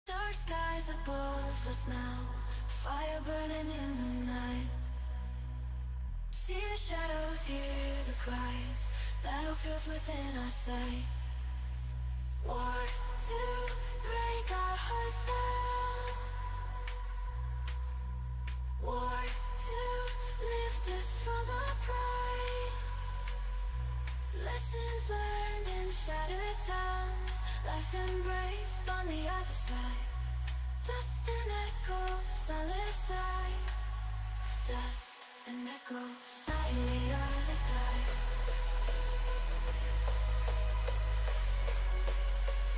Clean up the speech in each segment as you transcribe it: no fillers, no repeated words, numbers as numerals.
Dark skies above us now, fire burning in the night. See the shadows, hear the cries, battlefields within our sight. War to break our hearts now. War to lift us from our pride. Lessons learned in shattered towns, life embraced on the other side. Dust and echoes, solid side. Dust and echoes, on the other side.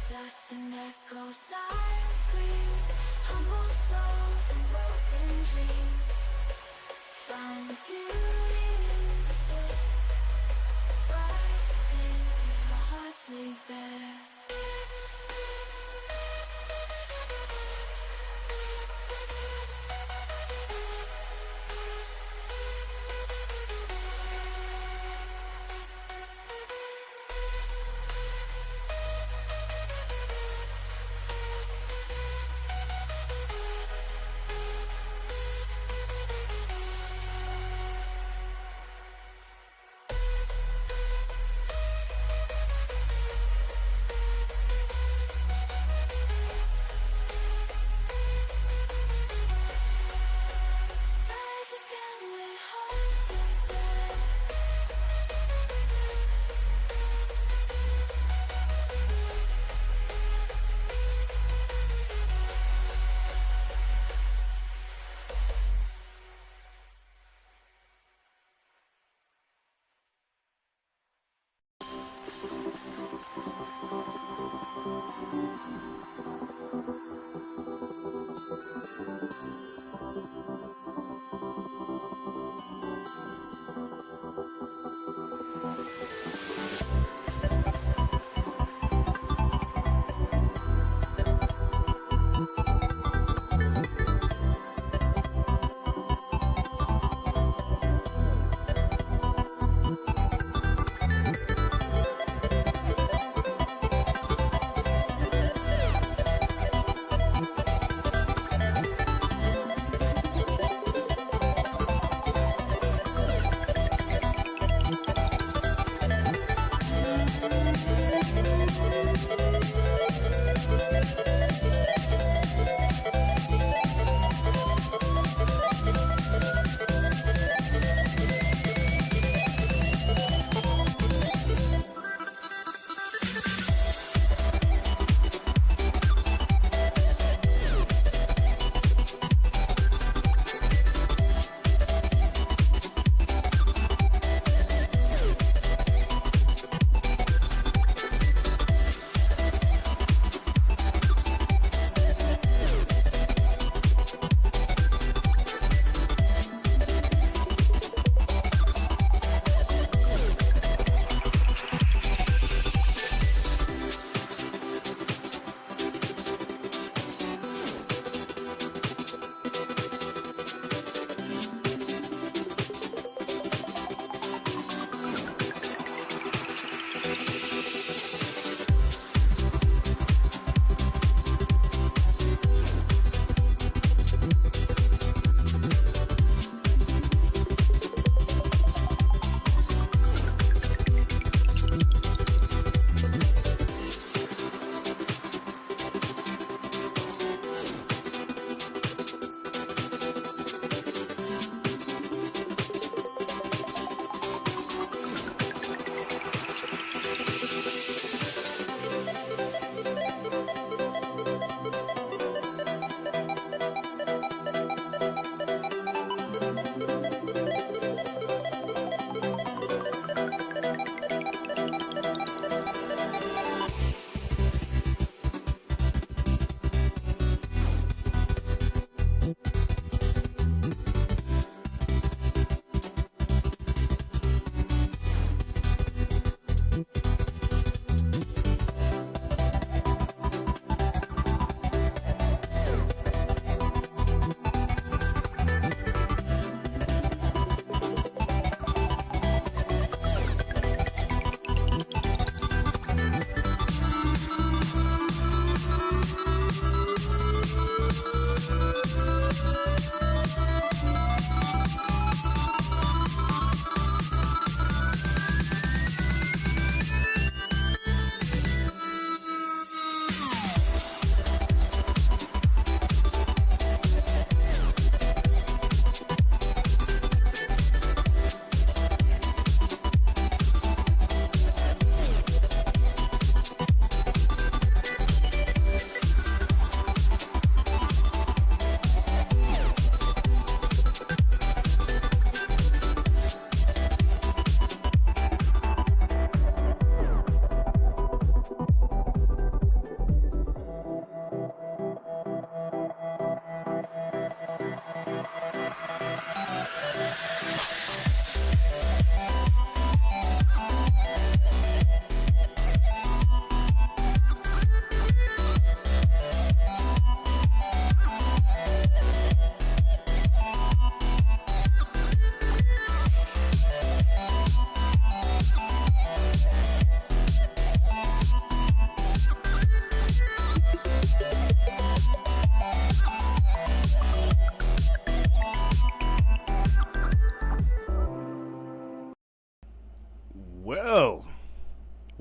Dust and echoes, silent screams, humble souls and broken dreams. Find the beauty in the split. Rise again, our hearts lay bare.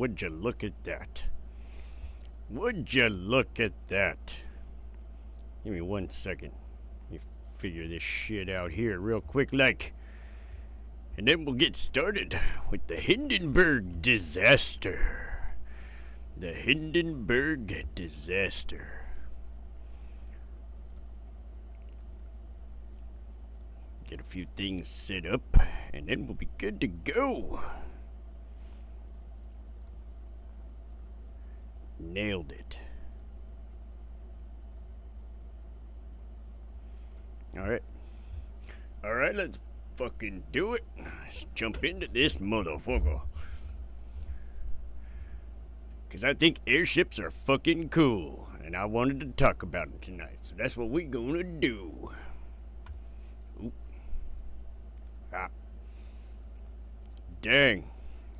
would you look at that? Would you look at that? Give me 1 second. Let me figure this shit out here real quick, like. And then we'll get started with the Hindenburg disaster. The Hindenburg disaster. Get a few things set up, and then we'll be good to go. Nailed it. Alright, let's fucking do it. Let's jump into this motherfucker. Because I think airships are fucking cool, and I wanted to talk about them tonight, so that's what we gonna do. Oop. Ah. Dang,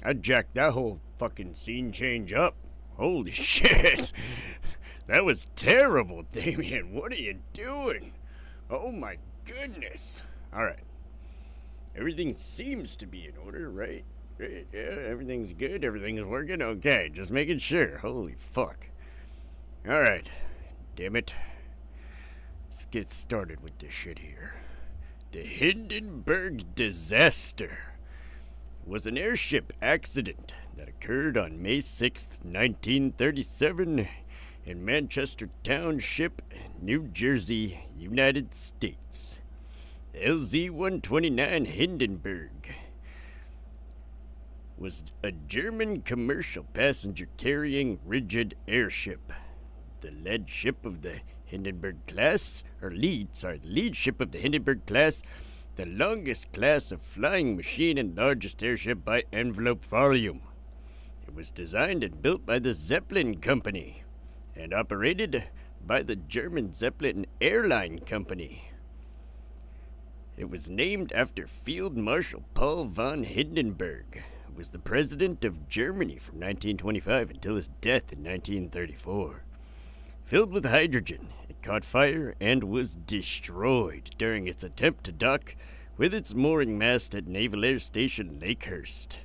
I jacked that whole fucking scene change up. Holy shit. That was terrible, Damien. What are you doing? Oh my goodness. Alright. Everything seems to be in order, right? Yeah, everything's good. Everything's working. Okay, just making sure. Holy fuck. Alright. Damn it. Let's get started with this shit here. The Hindenburg disaster was an airship accident that occurred on May 6th, 1937 in Manchester Township, New Jersey, United States. The LZ-129 Hindenburg was a German commercial passenger-carrying rigid airship. The lead ship of the Hindenburg class, lead ship of the Hindenburg class, the longest class of flying machine and largest airship by envelope volume. It was designed and built by the Zeppelin Company and operated by the German Zeppelin Airline Company. It was named after Field Marshal Paul von Hindenburg, who was the president of Germany from 1925 until his death in 1934. Filled with hydrogen, it caught fire and was destroyed during its attempt to dock with its mooring mast at Naval Air Station Lakehurst.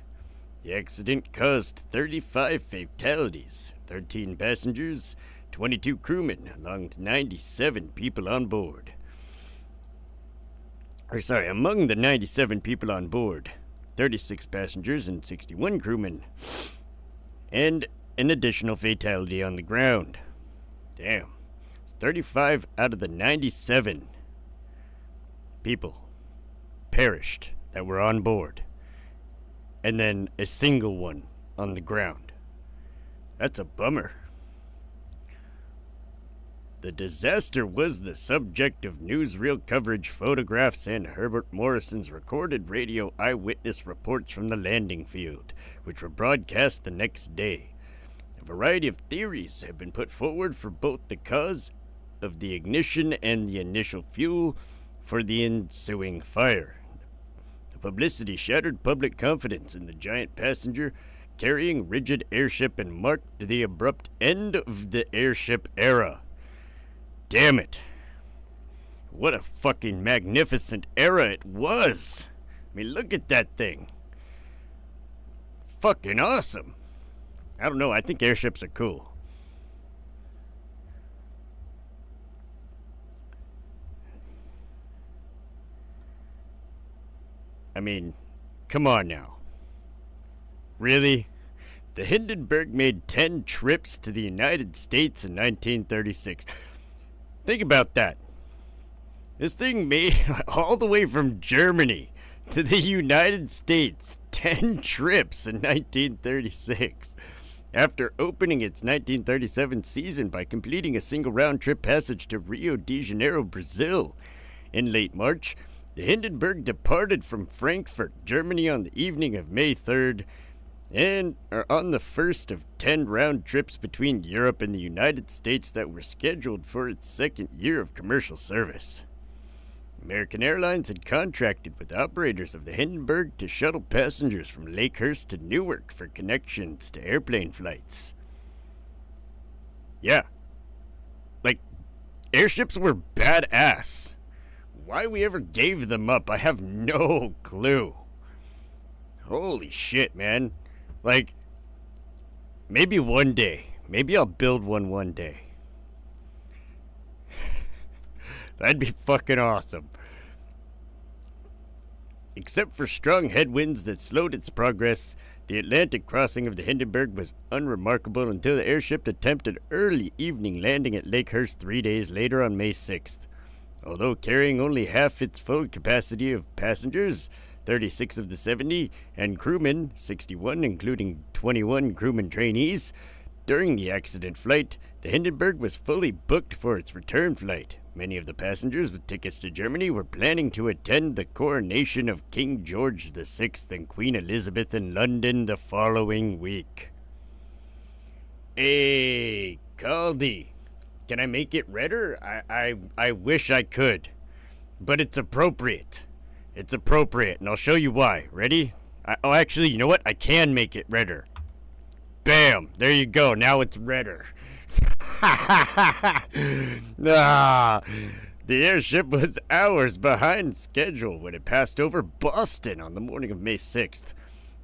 The accident caused 35 fatalities, 13 passengers, 22 crewmen, along with 97 people on board. Among the 97 people on board, 36 passengers and 61 crewmen, and an additional fatality on the ground. Damn. 35 out of the 97 people perished that were on board. And then a single one on the ground. That's a bummer. The disaster was the subject of newsreel coverage, photographs, and Herbert Morrison's recorded radio eyewitness reports from the landing field, which were broadcast the next day. A variety of theories have been put forward for both the cause of the ignition and the initial fuel for the ensuing fire. The publicity shattered public confidence in the giant passenger-carrying rigid airship and marked the abrupt end of the airship era. Damn it. What a fucking magnificent era it was. I mean, look at that thing. Fucking awesome. I don't know, I think airships are cool. I mean, come on now. Really? The Hindenburg made 10 trips to the United States in 1936. Think about that. This thing made all the way from Germany to the United States 10 trips in 1936. After opening its 1937 season by completing a single round-trip passage to Rio de Janeiro, Brazil. In late March, the Hindenburg departed from Frankfurt, Germany on the evening of May 3rd, and are on the first of 10 round trips between Europe and the United States that were scheduled for its second year of commercial service. American Airlines had contracted with operators of the Hindenburg to shuttle passengers from Lakehurst to Newark for connections to airplane flights. Yeah. Like, airships were badass. Why we ever gave them up, I have no clue. Holy shit, man. Like, Maybe one day. Maybe I'll build one day. That'd be fucking awesome. Except for strong headwinds that slowed its progress, the Atlantic crossing of the Hindenburg was unremarkable until the airship attempted early evening landing at Lakehurst 3 days later on May 6th. Although carrying only half its full capacity of passengers, 36 of the 70, and crewmen, 61 including 21 crewman trainees, during the accident flight, the Hindenburg was fully booked for its return flight. Many of the passengers with tickets to Germany were planning to attend the coronation of King George VI and Queen Elizabeth in London the following week. Hey, Caldy, can I make it redder? I wish I could, but it's appropriate. It's appropriate, and I'll show you why. Ready? Actually, you know what? I can make it redder. Bam! There you go. Now it's redder. The airship was hours behind schedule when it passed over Boston on the morning of May 6th,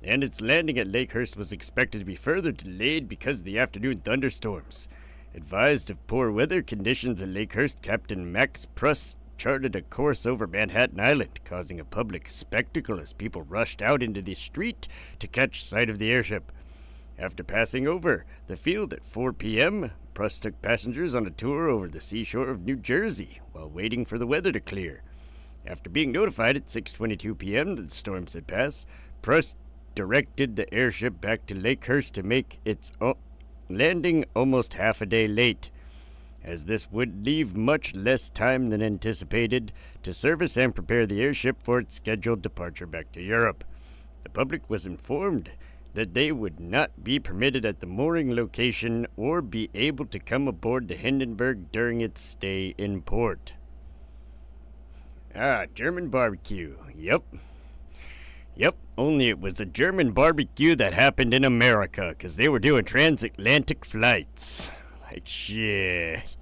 and its landing at Lakehurst was expected to be further delayed because of the afternoon thunderstorms. Advised of poor weather conditions at Lakehurst, Captain Max Pruss charted a course over Manhattan Island, causing a public spectacle as people rushed out into the street to catch sight of the airship. After passing over the field at 4 p.m., Pruss took passengers on a tour over the seashore of New Jersey while waiting for the weather to clear. After being notified at 6:22 p.m. that the storms had passed, Pruss directed the airship back to Lakehurst to make its landing almost half a day late, as this would leave much less time than anticipated to service and prepare the airship for its scheduled departure back to Europe. The public was informed that they would not be permitted at the mooring location or be able to come aboard the Hindenburg during its stay in port. German barbecue. Yep, only it was a German barbecue that happened in America, 'cause they were doing transatlantic flights. Like, shit.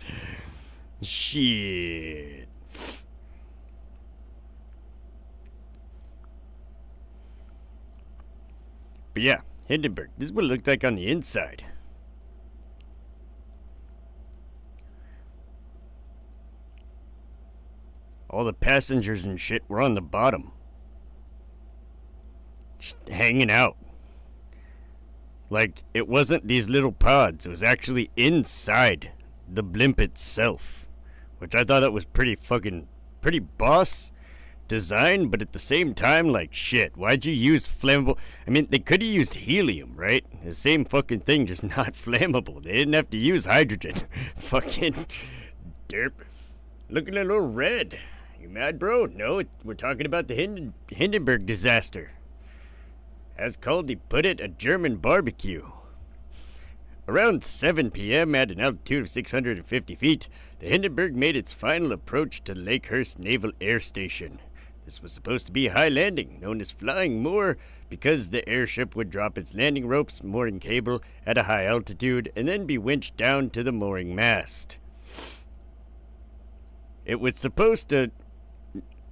But yeah, Hindenburg. This is what it looked like on the inside. All the passengers and shit were on the bottom, just hanging out. Like, it wasn't these little pods. It was actually inside the blimp itself, which I thought that was pretty boss design, but at the same time, like, shit, why'd you use flammable? I mean, they could have used helium, right? The same fucking thing, just not flammable. They didn't have to use hydrogen. Fucking derp. Looking a little red. You mad, bro? No, we're talking about the Hindenburg disaster. As Caldy put it, a German barbecue. Around 7 p.m. at an altitude of 650 feet, the Hindenburg made its final approach to Lakehurst Naval Air Station. This was supposed to be a high landing, known as flying moor, because the airship would drop its landing ropes, mooring cable at a high altitude, and then be winched down to the mooring mast. It was supposed to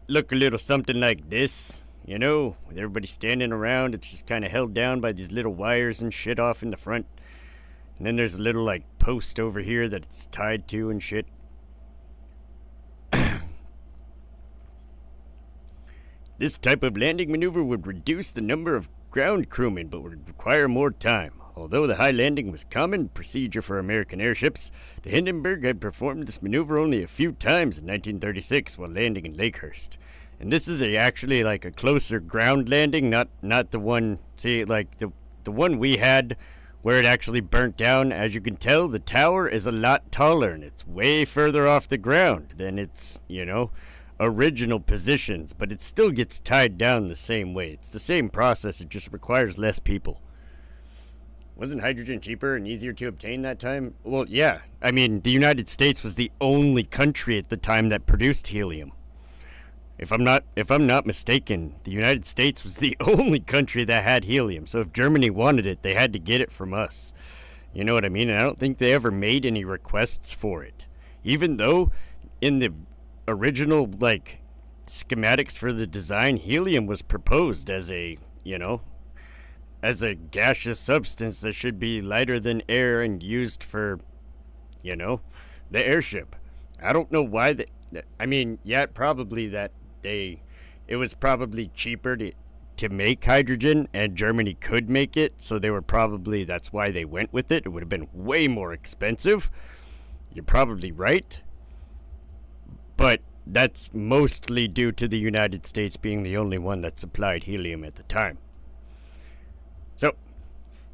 look a little something like this, you know, with everybody standing around. It's just kind of held down by these little wires and shit off in the front. And then there's a little, like, post over here that it's tied to and shit. This type of landing maneuver would reduce the number of ground crewmen, but would require more time. Although the high landing was common procedure for American airships, the Hindenburg had performed this maneuver only a few times in 1936 while landing in Lakehurst. And this is actually like a closer ground landing, not the one, see, like the one we had where it actually burnt down. As you can tell, the tower is a lot taller and it's way further off the ground than its, original positions, but it still gets tied down the same way. It's the same process, it just requires less people. Wasn't hydrogen cheaper and easier to obtain that time? Well, yeah. I mean, the United States was the only country at the time that produced helium. If I'm not mistaken, the United States was the only country that had helium. So if Germany wanted it, they had to get it from us. You know what I mean? And I don't think they ever made any requests for it. Even though in the original, like, schematics for the design, helium was proposed as a, as a gaseous substance that should be lighter than air and used for, the airship. I don't know why probably that it was probably cheaper to make hydrogen, and Germany could make it, so that's why they went with it. It would have been way more expensive. You're probably right. But that's mostly due to the United States being the only one that supplied helium at the time. So,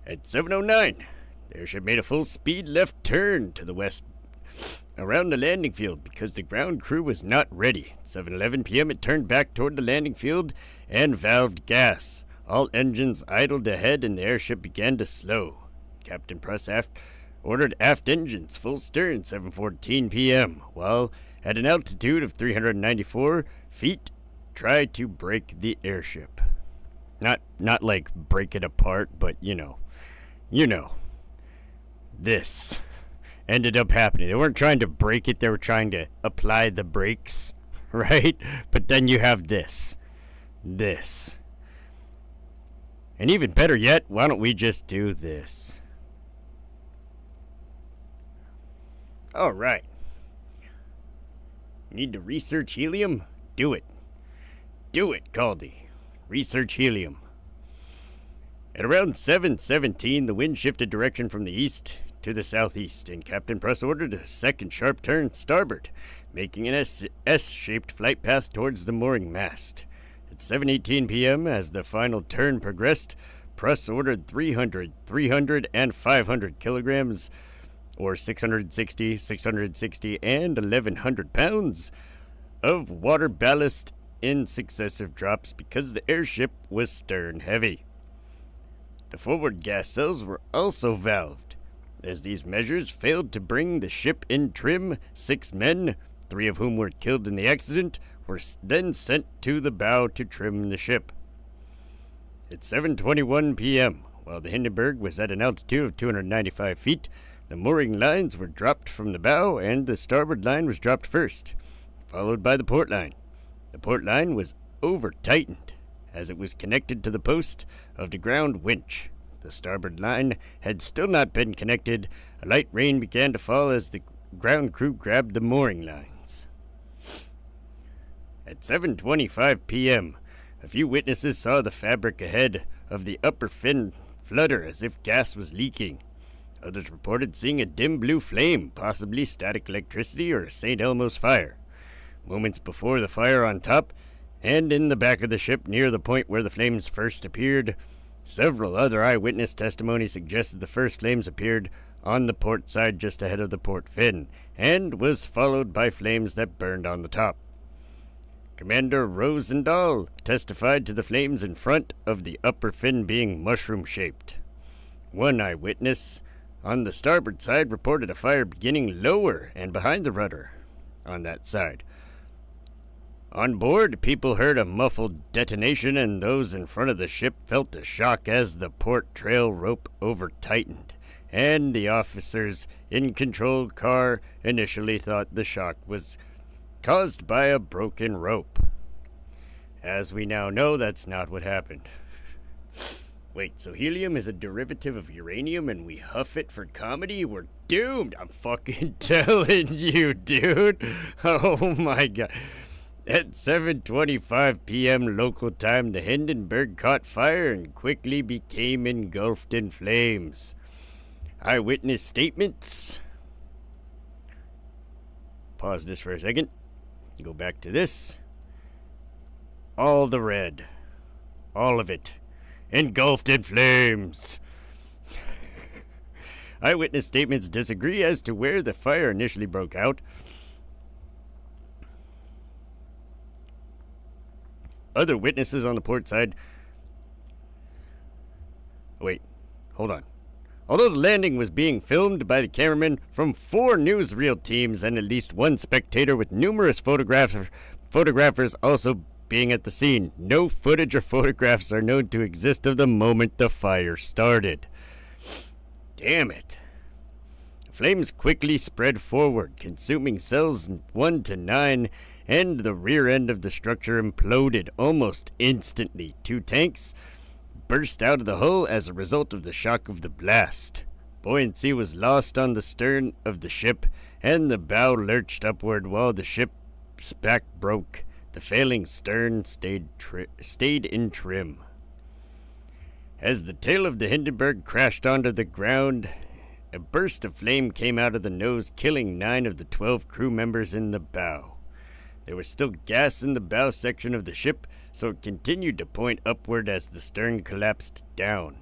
at 7:09, the airship made a full speed left turn to the west around the landing field because the ground crew was not ready. At 7:11 p.m. it turned back toward the landing field and valved gas. All engines idled ahead and the airship began to slow. Captain Pruss ordered aft engines full stern 7:14 p.m. while at an altitude of 394 feet tried to break the airship. Not like break it apart, but this ended up happening. They weren't trying to break it, they were trying to apply the brakes, right? But then you have this. And even better yet, why don't we just do this? All right. Need to research helium? Do it. Do it, Caldy. Research helium. At around 7:17, the wind shifted direction from the east to the southeast, and Captain Pruss ordered a second sharp turn starboard, making an S-shaped flight path towards the mooring mast. At 7:18 p.m., as the final turn progressed, Pruss ordered 300, and 500 kilograms, or 660, and 1,100 pounds of water ballast in successive drops because the airship was stern heavy. The forward gas cells were also valved. As these measures failed to bring the ship in trim, 6 men, 3 of whom were killed in the accident, were then sent to the bow to trim the ship. At 7:21 p.m., while the Hindenburg was at an altitude of 295 feet, the mooring lines were dropped from the bow and the starboard line was dropped first, followed by the port line. The port line was over-tightened as it was connected to the post of the ground winch. The starboard line had still not been connected. A light rain began to fall as the ground crew grabbed the mooring lines. At 7:25 p.m., a few witnesses saw the fabric ahead of the upper fin flutter as if gas was leaking. Others reported seeing a dim blue flame, possibly static electricity or a St. Elmo's fire. Moments before the fire on top and in the back of the ship near the point where the flames first appeared, several other eyewitness testimony suggested the first flames appeared on the port side just ahead of the port fin and was followed by flames that burned on the top. Commander Rosendahl testified to the flames in front of the upper fin being mushroom-shaped. One eyewitness on the starboard side reported a fire beginning lower and behind the rudder on that side. On board, people heard a muffled detonation, and those in front of the ship felt a shock as the port trail rope over-tightened, and the officers in control car initially thought the shock was caused by a broken rope. As we now know, that's not what happened. Wait, so helium is a derivative of uranium and we huff it for comedy? We're doomed! I'm fucking telling you, dude! Oh my god. At 7:25 p.m. local time, the Hindenburg caught fire and quickly became engulfed in flames. Eyewitness statements. Pause this for a second. Go back to this. All the red. All of it. Engulfed in flames. Eyewitness statements disagree as to where the fire initially broke out. Other witnesses on the port side... Wait, hold on. Although the landing was being filmed by the cameramen from 4 newsreel teams and at least 1 spectator with numerous photographers also being at the scene, no footage or photographs are known to exist of the moment the fire started. Damn it. The flames quickly spread forward, consuming cells 1 to 9, and the rear end of the structure imploded almost instantly. 2 tanks burst out of the hull as a result of the shock of the blast. Buoyancy was lost on the stern of the ship, and the bow lurched upward while the ship's back broke. The failing stern stayed in trim. As the tail of the Hindenburg crashed onto the ground, a burst of flame came out of the nose, killing 9 of the 12 crew members in the bow. There was still gas in the bow section of the ship, so it continued to point upward as the stern collapsed down.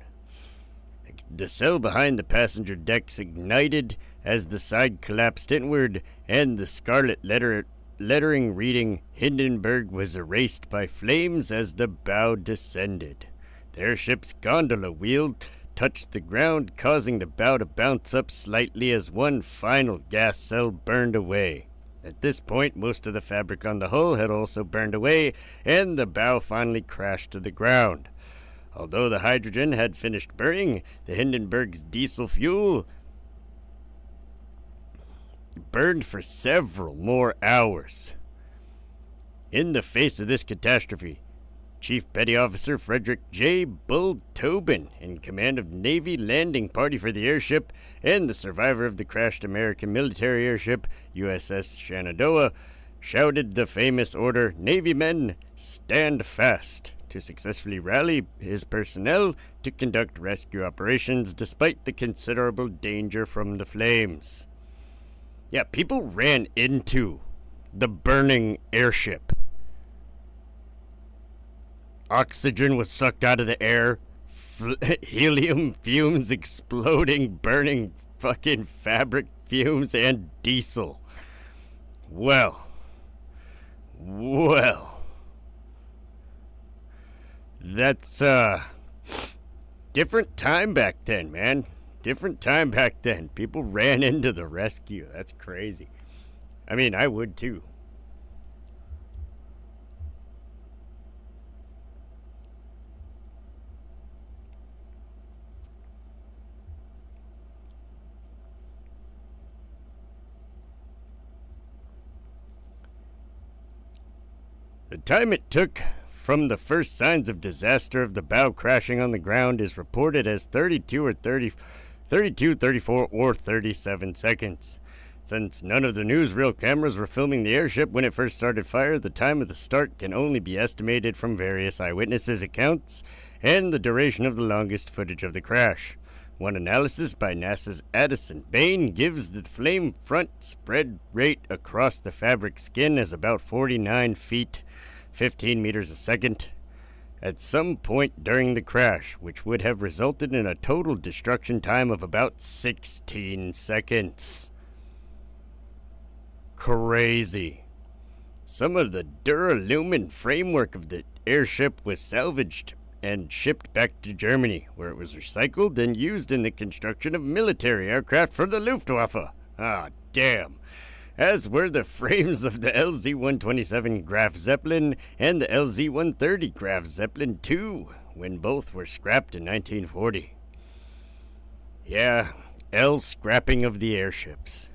The cell behind the passenger decks ignited as the side collapsed inward, and the scarlet lettering reading Hindenburg was erased by flames as the bow descended. The airship's gondola wheel touched the ground, causing the bow to bounce up slightly as one final gas cell burned away. At this point, most of the fabric on the hull had also burned away, and the bow finally crashed to the ground. Although the hydrogen had finished burning, the Hindenburg's diesel fuel burned for several more hours. In the face of this catastrophe, Chief Petty Officer Frederick J. Bull Tobin, in command of Navy Landing Party for the airship, and the survivor of the crashed American military airship, USS Shenandoah, shouted the famous order, "Navy men, stand fast," to successfully rally his personnel to conduct rescue operations despite the considerable danger from the flames. Yeah, people ran into the burning airship. Oxygen was sucked out of the air, helium fumes exploding, burning fucking fabric fumes, and diesel. Well. That's, different time back then, man. Different time back then. People ran into the rescue. That's crazy. I mean, I would too. The time it took from the first signs of disaster of the bow crashing on the ground is reported as 32, 34, or 37 seconds. Since none of the newsreel cameras were filming the airship when it first started fire, the time of the start can only be estimated from various eyewitnesses' accounts and the duration of the longest footage of the crash. One analysis by NASA's Addison Bain gives the flame front spread rate across the fabric skin as about 49 feet, 15 meters a second, at some point during the crash, which would have resulted in a total destruction time of about 16 seconds. Crazy. Some of the duralumin framework of the airship was salvaged and shipped back to Germany, where it was recycled and used in the construction of military aircraft for the Luftwaffe. Ah, damn. As were the frames of the LZ-127 Graf Zeppelin and the LZ-130 Graf Zeppelin II, when both were scrapped in 1940. Yeah, scrapping of the airships.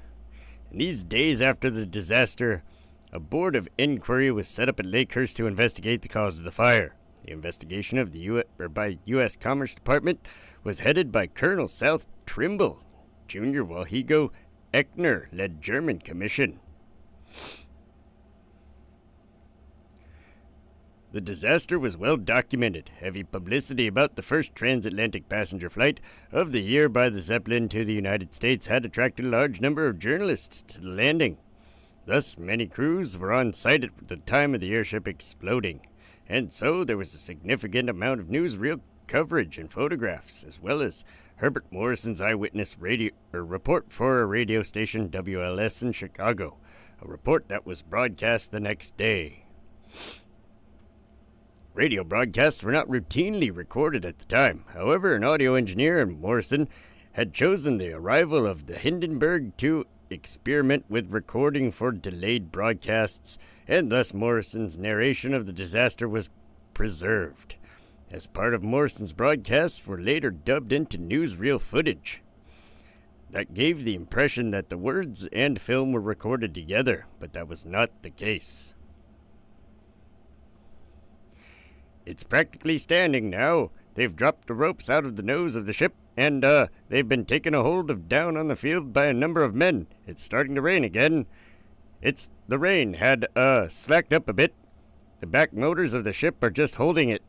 In these days after the disaster, a board of inquiry was set up at Lakehurst to investigate the cause of the fire. The investigation of the by U.S. Commerce Department was headed by Colonel South Trimble, Jr., while Hugo Echner led German commission. The disaster was well documented. Heavy publicity about the first transatlantic passenger flight of the year by the Zeppelin to the United States had attracted a large number of journalists to the landing. Thus, many crews were on site at the time of the airship exploding, and so there was a significant amount of newsreel coverage and photographs, as well as Herbert Morrison's eyewitness report for a radio station, WLS in Chicago, a report that was broadcast the next day. Radio broadcasts were not routinely recorded at the time. However, an audio engineer in Morrison had chosen the arrival of the Hindenburg to experiment with recording for delayed broadcasts, and thus Morrison's narration of the disaster was preserved. As part of Morrison's broadcasts were later dubbed into newsreel footage. That gave the impression that the words and film were recorded together, but that was not the case. It's practically standing now. They've dropped the ropes out of the nose of the ship, and they've been taken a hold of down on the field by a number of men. It's starting to rain again. The rain had slacked up a bit. The back motors of the ship are just holding it,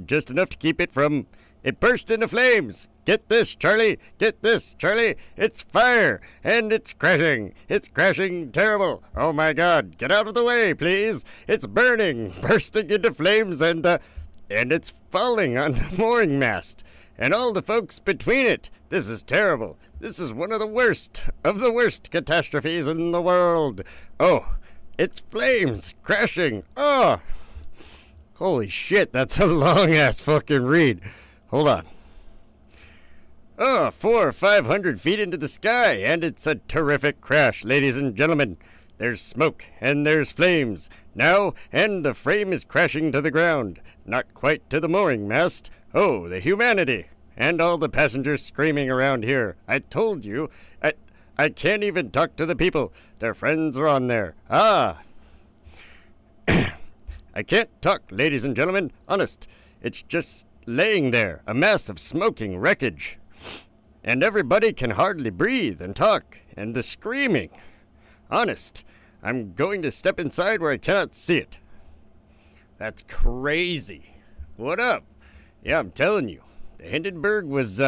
just enough to keep it from... It burst into flames! Get this, Charlie! Get this, Charlie! It's fire! And it's crashing! It's crashing terrible! Oh my god! Get out of the way, please! It's burning! Bursting into flames and it's falling on the mooring mast! And all the folks between it! This is terrible! This is one of the worst catastrophes in the world! Oh! It's flames! Crashing! Oh! Holy shit, that's a long-ass fucking read. Hold on. 400 or 500 feet into the sky, and it's a terrific crash, ladies and gentlemen. There's smoke, and there's flames. Now, and the frame is crashing to the ground. Not quite to the mooring mast. Oh, the humanity. And all the passengers screaming around here. I told you. I can't even talk to the people. Their friends are on there. Ah. I can't talk, ladies and gentlemen. Honest. It's just... laying there, a mass of smoking wreckage. And everybody can hardly breathe and talk, and the screaming. Honest, I'm going to step inside where I cannot see it. That's crazy. What up? Yeah, I'm telling you, the Hindenburg was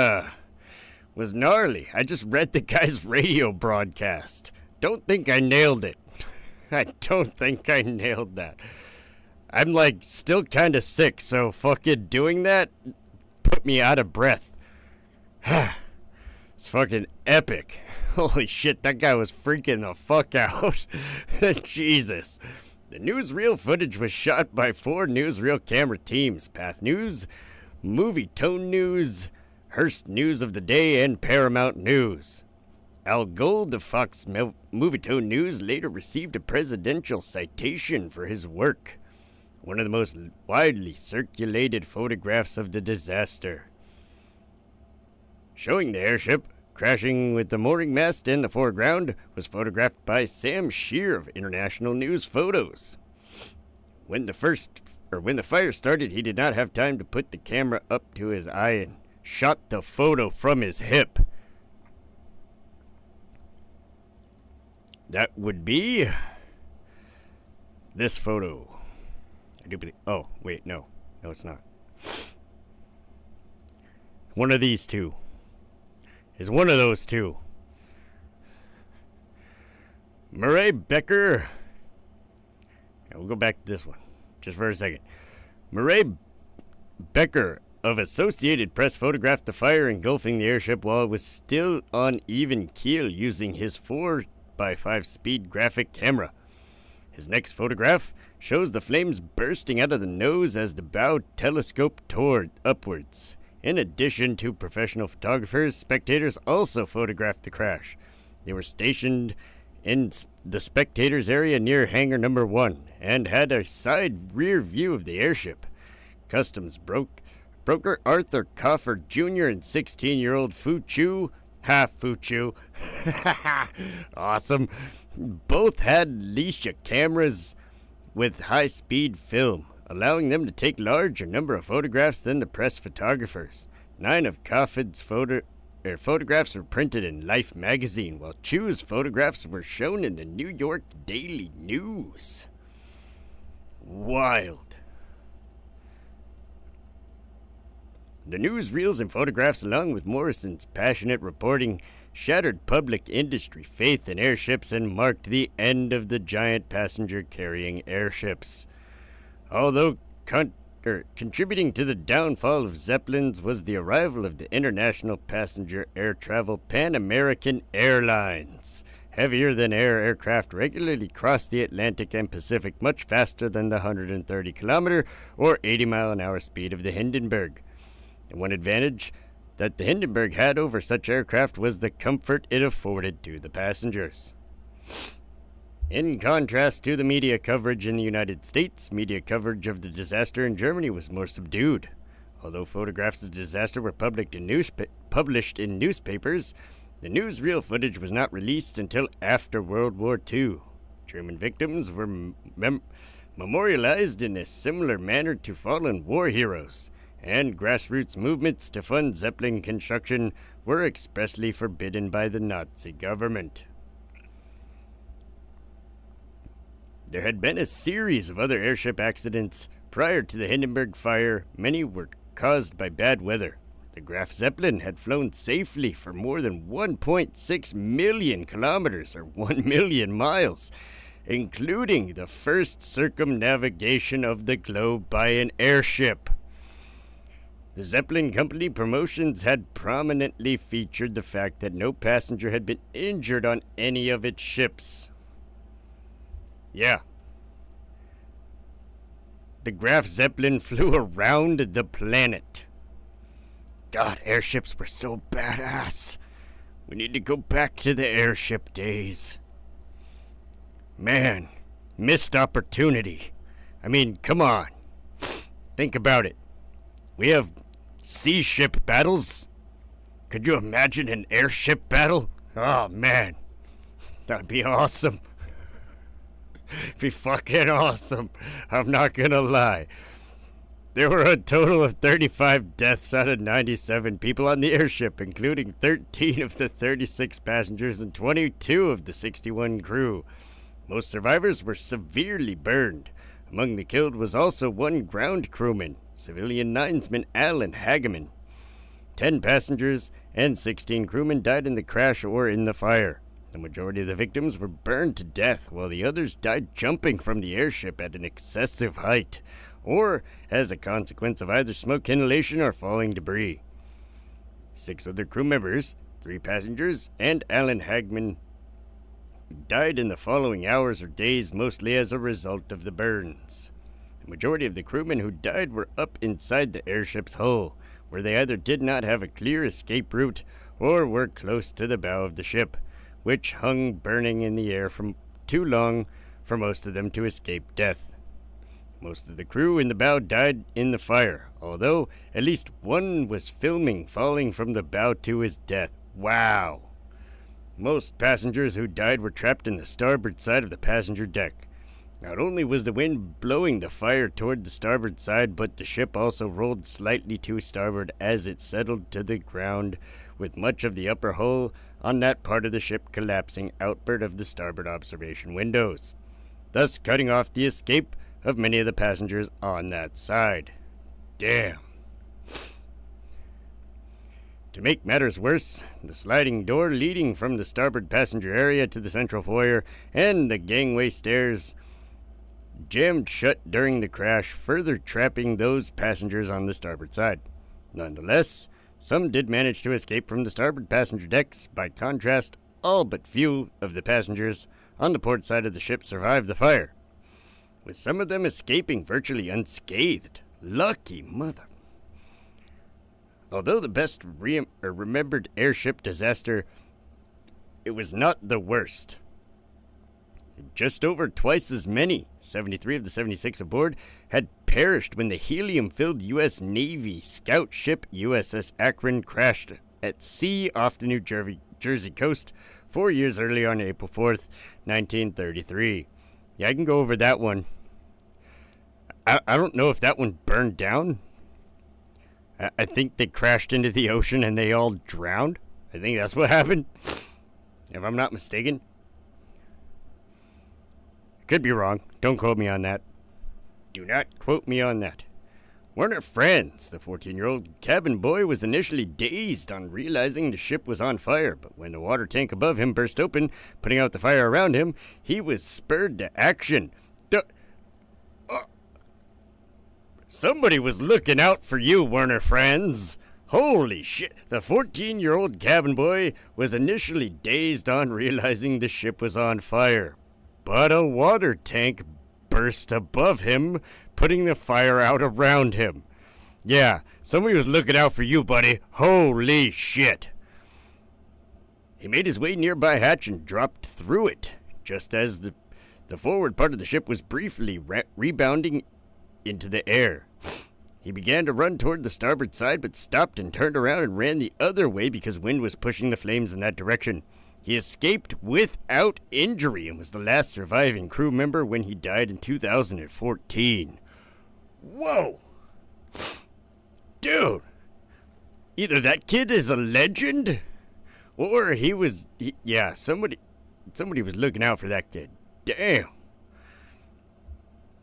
gnarly. I just read the guy's radio broadcast. Don't think I nailed it. I don't think I nailed that. I'm like still kind of sick, so fucking doing that put me out of breath. It's fucking epic. Holy shit, that guy was freaking the fuck out. Jesus. The newsreel footage was shot by 4 newsreel camera teams: Path News, Movie Tone News, Hearst News of the Day, and Paramount News. Al Gold of Fox Movie Tone News later received a presidential citation for his work. One of the most widely circulated photographs of the disaster, showing the airship crashing with the mooring mast in the foreground, was photographed by Sam Shear of International News Photos. When the fire started, he did not have time to put the camera up to his eye and shot the photo from his hip. That would be this photo. Oh, wait, no. No, it's not. One of these two. Is one of those two. Murray Becker. Yeah, we'll go back to this one just for a second. Murray Becker of Associated Press photographed the fire engulfing the airship while it was still on even keel using his 4x5 speed graphic camera. His next photograph shows the flames bursting out of the nose as the bow telescoped toward upwards. In addition to professional photographers, spectators also photographed the crash. They were stationed in the spectators area near hangar number 1 and had a side rear view of the airship. Customs broker Arthur Coffer Jr. and 16-year-old Fu Chu. Fu Chu. Awesome. Both had Leica cameras with high-speed film, allowing them to take larger number of photographs than the press photographers. 9 of Coffin's photographs were printed in Life magazine, while Chu's photographs were shown in the New York Daily News. Wild. The newsreels and photographs, along with Morrison's passionate reporting, shattered public industry faith in airships and marked the end of the giant passenger-carrying airships. Although contributing to the downfall of Zeppelins was the arrival of the international passenger air travel Pan American Airlines. Heavier-than-air aircraft regularly crossed the Atlantic and Pacific much faster than the 130-kilometer or 80-mile-an-hour speed of the Hindenburg. And one advantage that the Hindenburg had over such aircraft was the comfort it afforded to the passengers. In contrast to the media coverage in the United States, media coverage of the disaster in Germany was more subdued. Although photographs of the disaster were published in newspapers, the newsreel footage was not released until after World War II. German victims were memorialized in a similar manner to fallen war heroes, and grassroots movements to fund Zeppelin construction were expressly forbidden by the Nazi government. There had been a series of other airship accidents prior to the Hindenburg fire. Many were caused by bad weather. The Graf Zeppelin had flown safely for more than 1.6 million kilometers, or 1 million miles, including the first circumnavigation of the globe by an airship. The Zeppelin Company promotions had prominently featured the fact that no passenger had been injured on any of its ships. Yeah. The Graf Zeppelin flew around the planet. God, airships were so badass. We need to go back to the airship days. Man, missed opportunity. I mean, come on. Think about it. We have sea ship battles. Could you imagine an airship battle? Oh, man. That'd be awesome. Be fucking awesome. I'm not gonna lie. There were a total of 35 deaths out of 97 people on the airship, including 13 of the 36 passengers and 22 of the 61 crew. Most survivors were severely burned. Among the killed was also one ground crewman, civilian linesman Alan Hageman. 10 passengers and 16 crewmen died in the crash or in the fire. The majority of the victims were burned to death, while the others died jumping from the airship at an excessive height, or as a consequence of either smoke inhalation or falling debris. 6 other crew members, 3 passengers, and Alan Hagman died in the following hours or days, mostly as a result of the burns. The majority of the crewmen who died were up inside the airship's hull, where they either did not have a clear escape route or were close to the bow of the ship, which hung burning in the air for too long for most of them to escape death. Most of the crew in the bow died in the fire, although at least one was filming falling from the bow to his death. Wow! Most passengers who died were trapped in the starboard side of the passenger deck. Not only was the wind blowing the fire toward the starboard side, but the ship also rolled slightly to starboard as it settled to the ground, with much of the upper hull on that part of the ship collapsing outward of the starboard observation windows, thus cutting off the escape of many of the passengers on that side. Damn. To make matters worse, the sliding door leading from the starboard passenger area to the central foyer and the gangway stairs jammed shut during the crash, further trapping those passengers on the starboard side. Nonetheless, some did manage to escape from the starboard passenger decks. By contrast, all but few of the passengers on the port side of the ship survived the fire, with some of them escaping virtually unscathed. Lucky mother. Although the best remembered airship disaster, it was not the worst. Just over twice as many, 73 of the 76 aboard, had perished when the helium-filled U.S. Navy scout ship USS Akron crashed at sea off the New Jersey coast 4 years earlier on April 4th, 1933. Yeah, I can go over that one. I don't know if that one burned down. I think they crashed into the ocean and they all drowned. I think that's what happened, if I'm not mistaken. Could be wrong. Don't quote me on that. Do not quote me on that. Werner Franz, the 14-year-old cabin boy, was initially dazed on realizing the ship was on fire, but when the water tank above him burst open, putting out the fire around him, he was spurred to action. Somebody was looking out for you, Werner Franz. Holy shit. The 14-year-old cabin boy was initially dazed on realizing the ship was on fire, but a water tank burst above him, putting the fire out around him. Yeah, somebody was looking out for you, buddy. Holy shit. He made his way nearby hatch and dropped through it, just as the forward part of the ship was briefly rebounding into the air. He began to run toward the starboard side, but stopped and turned around and ran the other way because wind was pushing the flames in that direction. He escaped without injury and was the last surviving crew member when he died in 2014. Whoa! Dude, either that kid is a legend, or somebody was looking out for that kid. Damn.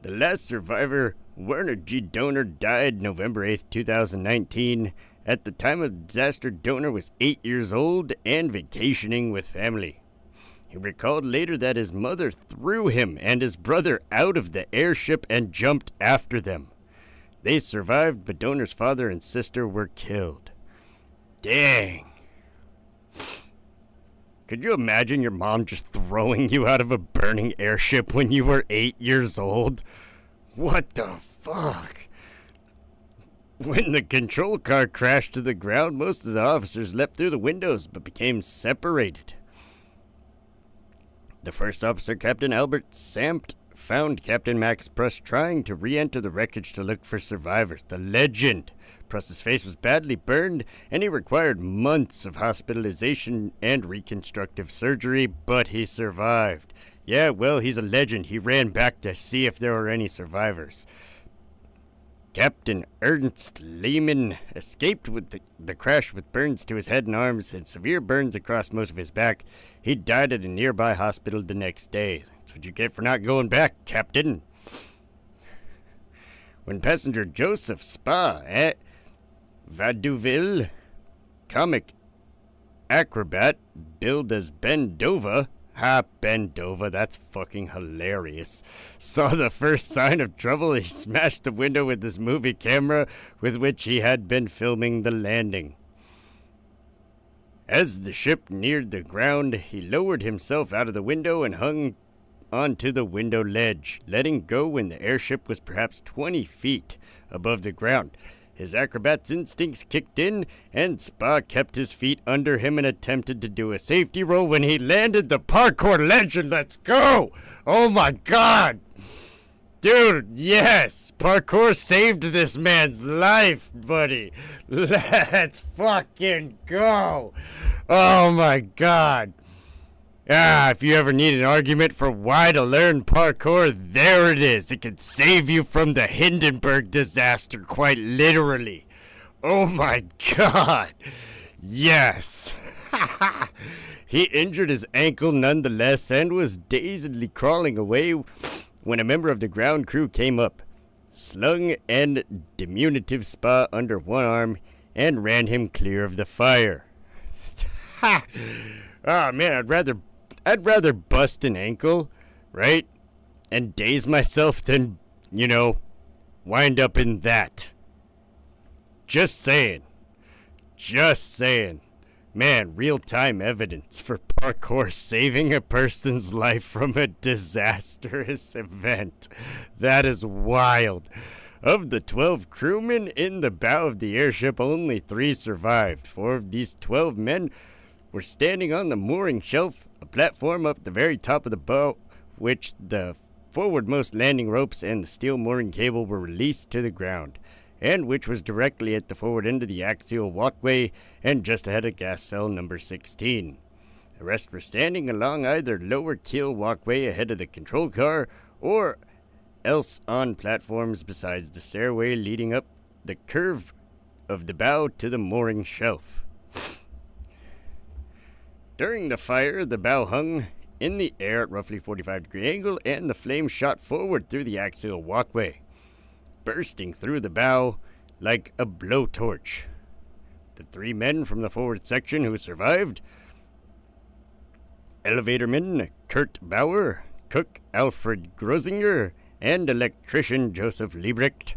The last survivor, Werner G. Donor, died November 8th, 2019. At the time of the disaster, Donor was 8 years old and vacationing with family. He recalled later that his mother threw him and his brother out of the airship and jumped after them. They survived, but Donor's father and sister were killed. Dang. Could you imagine your mom just throwing you out of a burning airship when you were 8 years old? What the fuck? When the control car crashed to the ground, most of the officers leapt through the windows but became separated. The first officer, Captain Albert Sampt, found Captain Max Pruss trying to re-enter the wreckage to look for survivors. The legend. Pruss's face was badly burned, and he required months of hospitalization and reconstructive surgery, but he survived. Yeah, well, he's a legend. He ran back to see if there were any survivors. Captain Ernst Lehmann escaped with the crash with burns to his head and arms and severe burns across most of his back. He died at a nearby hospital the next day. That's what you get for not going back, Captain. When passenger Joseph Spa at Vaudeville comic acrobat billed as Ben Dova, Ben Dova, that's fucking hilarious, saw the first sign of trouble, he smashed the window with his movie camera with which he had been filming the landing. As the ship neared the ground, he lowered himself out of the window and hung onto the window ledge, letting go when the airship was perhaps 20 feet above the ground. His acrobat's instincts kicked in, and Spa kept his feet under him and attempted to do a safety roll when he landed. The parkour legend, let's go! Oh my god! Dude, yes! Parkour saved this man's life, buddy! Let's fucking go! Oh my god! If you ever need an argument for why to learn parkour, there it is. It could save you from the Hindenburg disaster, quite literally. Oh my god. Yes. He injured his ankle nonetheless and was dazedly crawling away when a member of the ground crew came up, slung an diminutive Spa under one arm, and ran him clear of the fire. Oh man, I'd rather bust an ankle, right, and daze myself than, wind up in that. Just saying. Man, real-time evidence for parkour saving a person's life from a disastrous event. That is wild. Of the 12 crewmen in the bow of the airship, only 3 survived. 4 of these 12 men were standing on the mooring shelf, a platform up the very top of the bow, which the forwardmost landing ropes and the steel mooring cable were released to the ground, and which was directly at the forward end of the axial walkway and just ahead of gas cell number 16. The rest were standing along either lower keel walkway ahead of the control car, or else on platforms besides the stairway leading up the curve of the bow to the mooring shelf. During the fire, the bow hung in the air at roughly 45-degree angle, and the flames shot forward through the axial walkway, bursting through the bow like a blowtorch. The 3 men from the forward section who survived, elevatorman Kurt Bauer, cook Alfred Grosinger, and electrician Joseph Liebrecht,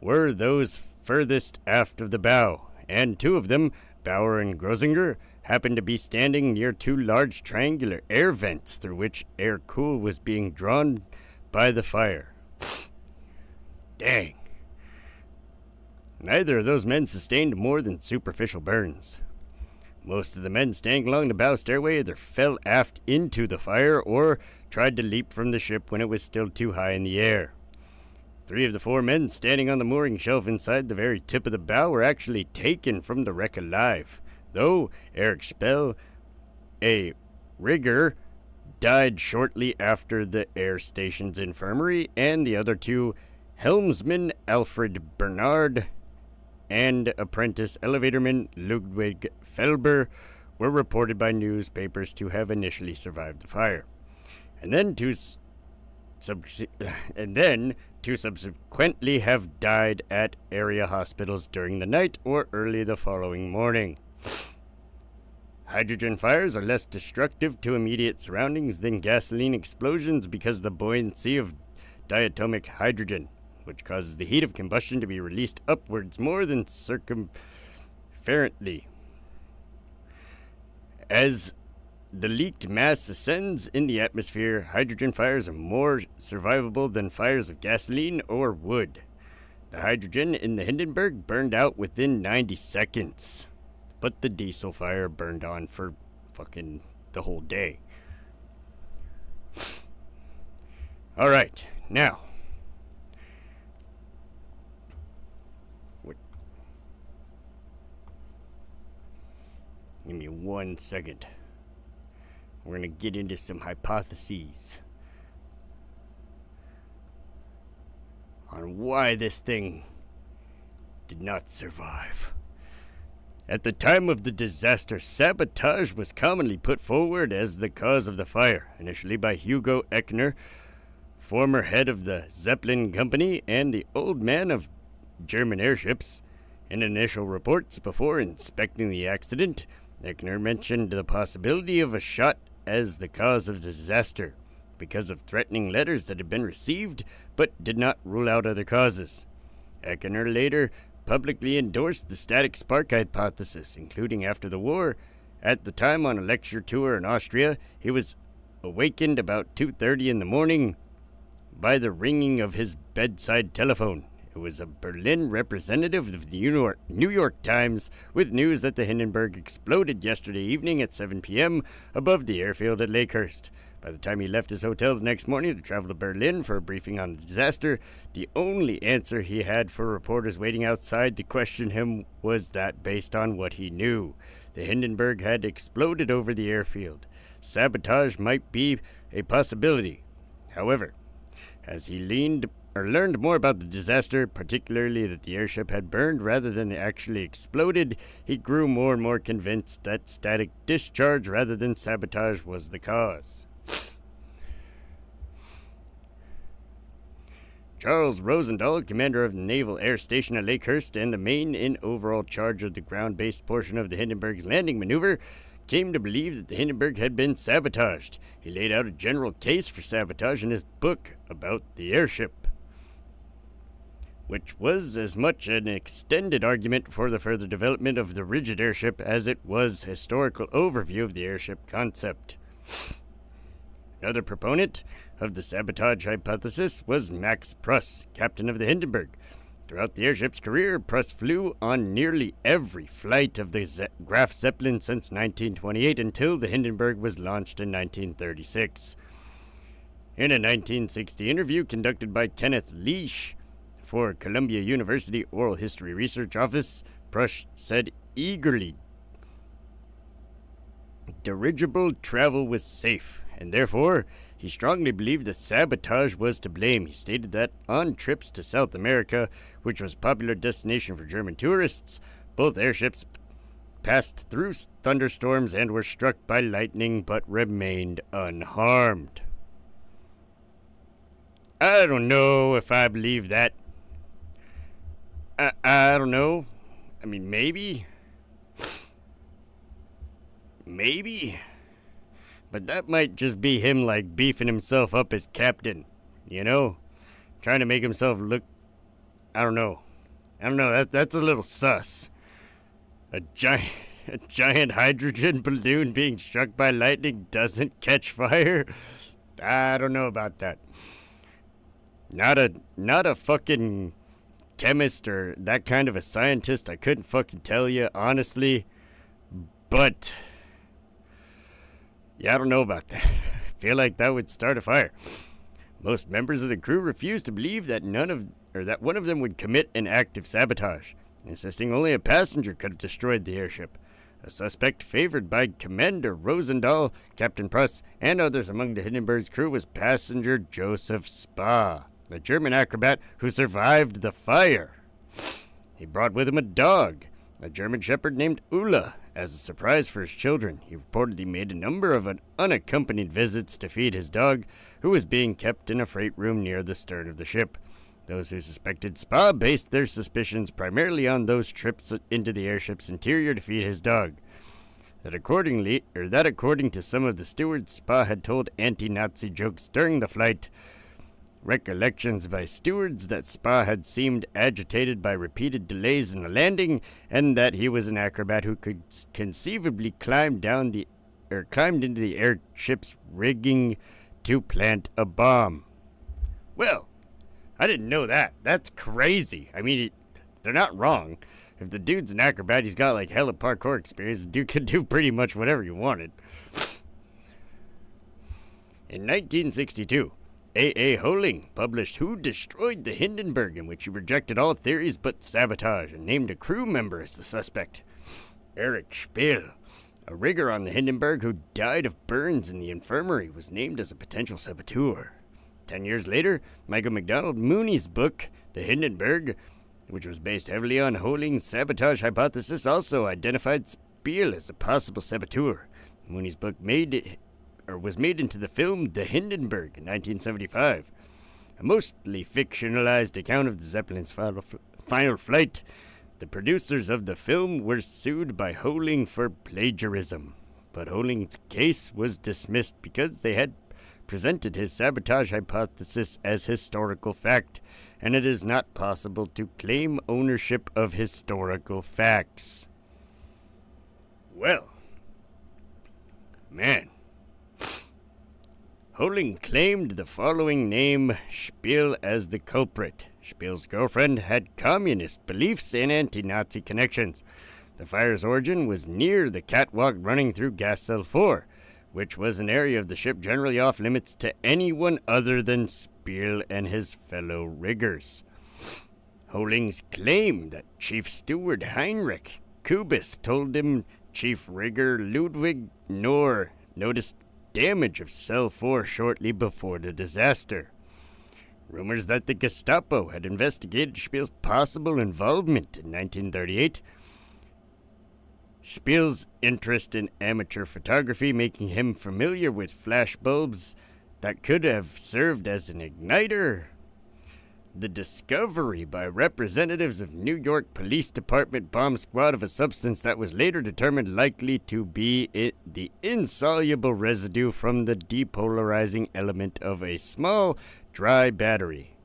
were those furthest aft of the bow, and 2 of them, Bauer and Grosinger, happened to be standing near 2 large triangular air vents through which air cool was being drawn by the fire. Dang. Neither of those men sustained more than superficial burns. Most of the men standing along the bow stairway either fell aft into the fire or tried to leap from the ship when it was still too high in the air. 3 of the 4 men standing on the mooring shelf inside the very tip of the bow were actually taken from the wreck alive, though Eric Spell, a rigger, died shortly after the air station's infirmary, and the other 2, helmsman Alfred Bernard and apprentice elevatorman Ludwig Felber were reported by newspapers to have initially survived the fire, and then to subsequently have died at area hospitals during the night or early the following morning. Hydrogen fires are less destructive to immediate surroundings than gasoline explosions because of the buoyancy of diatomic hydrogen, which causes the heat of combustion to be released upwards more than circumferently. As the leaked mass ascends in the atmosphere, hydrogen fires are more survivable than fires of gasoline or wood. The hydrogen in the Hindenburg burned out within 90 seconds, but the diesel fire burned on for fucking the whole day. Alright, now. Give me 1 second. We're going to get into some hypotheses on why this thing did not survive. At the time of the disaster, sabotage was commonly put forward as the cause of the fire, initially by Hugo Echner, former head of the Zeppelin Company and the old man of German airships. In initial reports before inspecting the accident, Echner mentioned the possibility of a shot as the cause of the disaster because of threatening letters that had been received, but did not rule out other causes. Echner later publicly endorsed the static spark hypothesis, including after the war. At the time, on a lecture tour in Austria, he was awakened about 2:30 in the morning by the ringing of his bedside telephone. It was a Berlin representative of the New York Times with news that the Hindenburg exploded yesterday evening at 7 p.m. above the airfield at Lakehurst. By the time he left his hotel the next morning to travel to Berlin for a briefing on the disaster, the only answer he had for reporters waiting outside to question him was that, based on what he knew, the Hindenburg had exploded over the airfield. Sabotage might be a possibility. However, as he learned more about the disaster, particularly that the airship had burned rather than actually exploded, he grew more and more convinced that static discharge rather than sabotage was the cause. Charles Rosendahl, commander of the Naval Air Station at Lakehurst and the main in overall charge of the ground-based portion of the Hindenburg's landing maneuver, came to believe that the Hindenburg had been sabotaged. He laid out a general case for sabotage in his book about the airship, which was as much an extended argument for the further development of the rigid airship as it was a historical overview of the airship concept. Another proponent of the sabotage hypothesis was Max Pruss, captain of the Hindenburg. Throughout the airship's career, Pruss flew on nearly every flight of the Graf Zeppelin since 1928 until the Hindenburg was launched in 1936. In a 1960 interview conducted by Kenneth Leash for Columbia University Oral History Research Office, Pruss said eagerly, "Dirigible travel was safe, and therefore he strongly believed that sabotage was to blame." He stated that on trips to South America, which was a popular destination for German tourists, both airships passed through thunderstorms and were struck by lightning but remained unharmed. I don't know if I believe that. I don't know. I mean, maybe. But that might just be him, like, beefing himself up as captain, you know? Trying to make himself look, I don't know. That's a little sus. A giant hydrogen balloon being struck by lightning doesn't catch fire? I don't know about that. Not a fucking chemist or that kind of a scientist. I couldn't fucking tell you, honestly. But yeah, I don't know about that. I feel like that would start a fire. Most members of the crew refused to believe that one of them would commit an act of sabotage, insisting only a passenger could have destroyed the airship. A suspect favored by Commander Rosendahl, Captain Pruss, and others among the Hindenburg's crew was passenger Joseph Spa, a German acrobat who survived the fire. He brought with him a dog, a German shepherd named Ulla, as a surprise for his children. He reportedly made a number of unaccompanied visits to feed his dog, who was being kept in a freight room near the stern of the ship. Those who suspected Spa based their suspicions primarily on those trips into the airship's interior to feed his dog. That according to some of the stewards, Spa had told anti-Nazi jokes during the flight. Recollections by stewards that Spa had seemed agitated by repeated delays in the landing, and that he was an acrobat who could conceivably climbed into the airship's rigging to plant a bomb. Well, I didn't know that. That's crazy. I mean, they're not wrong. If the dude's an acrobat, he's got like hella parkour experience. The dude could do pretty much whatever you wanted. In 1962, A.A. Holing published Who Destroyed the Hindenburg, in which he rejected all theories but sabotage and named a crew member as the suspect. Erich Spiel, a rigger on the Hindenburg who died of burns in the infirmary, was named as a potential saboteur. 10 years later, Michael McDonald Mooney's book, The Hindenburg, which was based heavily on Holing's sabotage hypothesis, also identified Spiel as a possible saboteur. Mooney's book was made into the film The Hindenburg in 1975, a mostly fictionalized account of the Zeppelin's final flight. The producers of the film were sued by Holing for plagiarism, but Holing's case was dismissed because they had presented his sabotage hypothesis as historical fact, and it is not possible to claim ownership of historical facts. Well, man. Holing claimed the following name Spiel as the culprit. Spiel's girlfriend had communist beliefs and anti-Nazi connections. The fire's origin was near the catwalk running through gas cell 4, which was an area of the ship generally off limits to anyone other than Spiel and his fellow riggers. Holing's claim that Chief Steward Heinrich Kubis told him Chief Rigger Ludwig Knorr noticed damage of Cell 4 shortly before the disaster. Rumors that the Gestapo had investigated Spiel's possible involvement in 1938. Spiel's interest in amateur photography making him familiar with flash bulbs that could have served as an igniter. The discovery by representatives of New York Police Department bomb squad of a substance that was later determined likely to be the insoluble residue from the depolarizing element of a small, dry battery.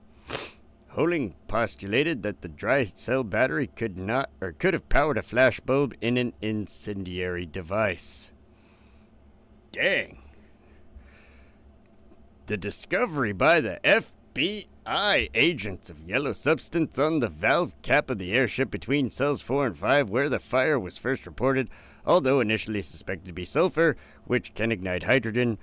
Holing postulated that the dry cell battery could have powered a flash bulb in an incendiary device. Dang. The discovery by the FBI agents of yellow substance on the valve cap of the airship between cells 4 and 5 where the fire was first reported, although initially suspected to be sulfur, which can ignite hydrogen,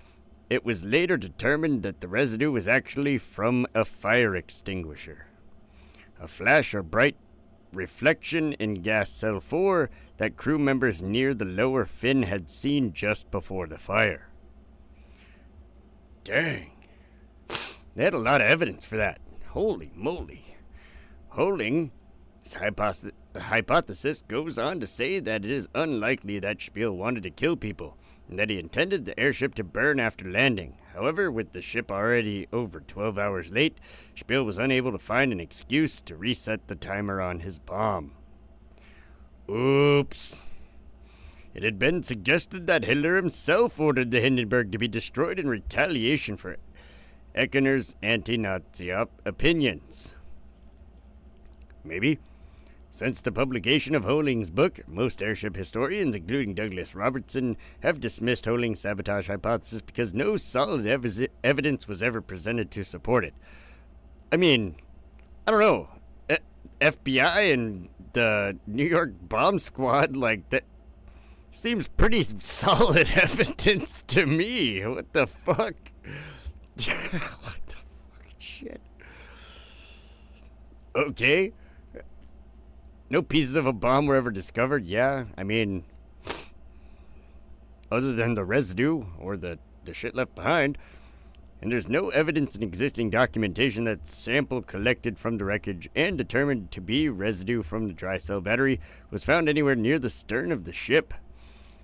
it was later determined that the residue was actually from a fire extinguisher. A flash or bright reflection in gas cell 4 that crew members near the lower fin had seen just before the fire. Dang. They had a lot of evidence for that. Holy moly. Holing's hypothesis goes on to say that it is unlikely that Spiel wanted to kill people, and that he intended the airship to burn after landing. However, with the ship already over 12 hours late, Spiel was unable to find an excuse to reset the timer on his bomb. Oops. It had been suggested that Hitler himself ordered the Hindenburg to be destroyed in retaliation for Eckener's anti-Nazi opinions. Maybe. Since the publication of Holing's book, most airship historians, including Douglas Robertson, have dismissed Holing's sabotage hypothesis because no solid evidence was ever presented to support it. I mean, I don't know. FBI and the New York bomb squad, like, that seems pretty solid evidence to me. What the fuck? What the fucking shit? Okay. No pieces of a bomb were ever discovered, yeah. I mean, other than the residue or the shit left behind. and there's no evidence in existing documentation that sample collected from the wreckage and determined to be residue from the dry cell battery was found anywhere near the stern of the ship.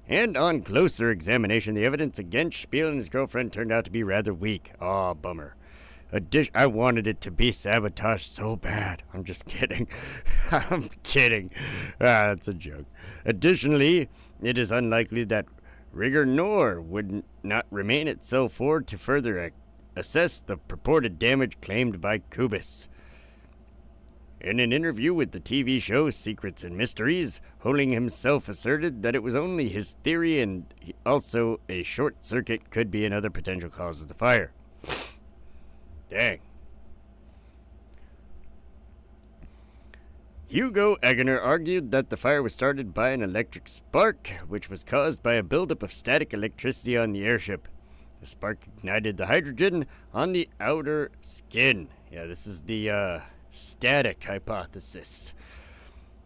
And on closer examination, the evidence against Spiel and his girlfriend turned out to be rather weak. Aw, bummer. I wanted it to be sabotage so bad. I'm just kidding. I'm kidding. That's a joke. Additionally, it is unlikely that Rigger Nor would not remain at Cell 4 to further assess the purported damage claimed by Kubis. In an interview with the TV show Secrets and Mysteries, Holing himself asserted that it was only his theory and also a short circuit could be another potential cause of the fire. Dang. Hugo Egener argued that the fire was started by an electric spark, which was caused by a buildup of static electricity on the airship. The spark ignited the hydrogen on the outer skin. Yeah, this is the static hypothesis.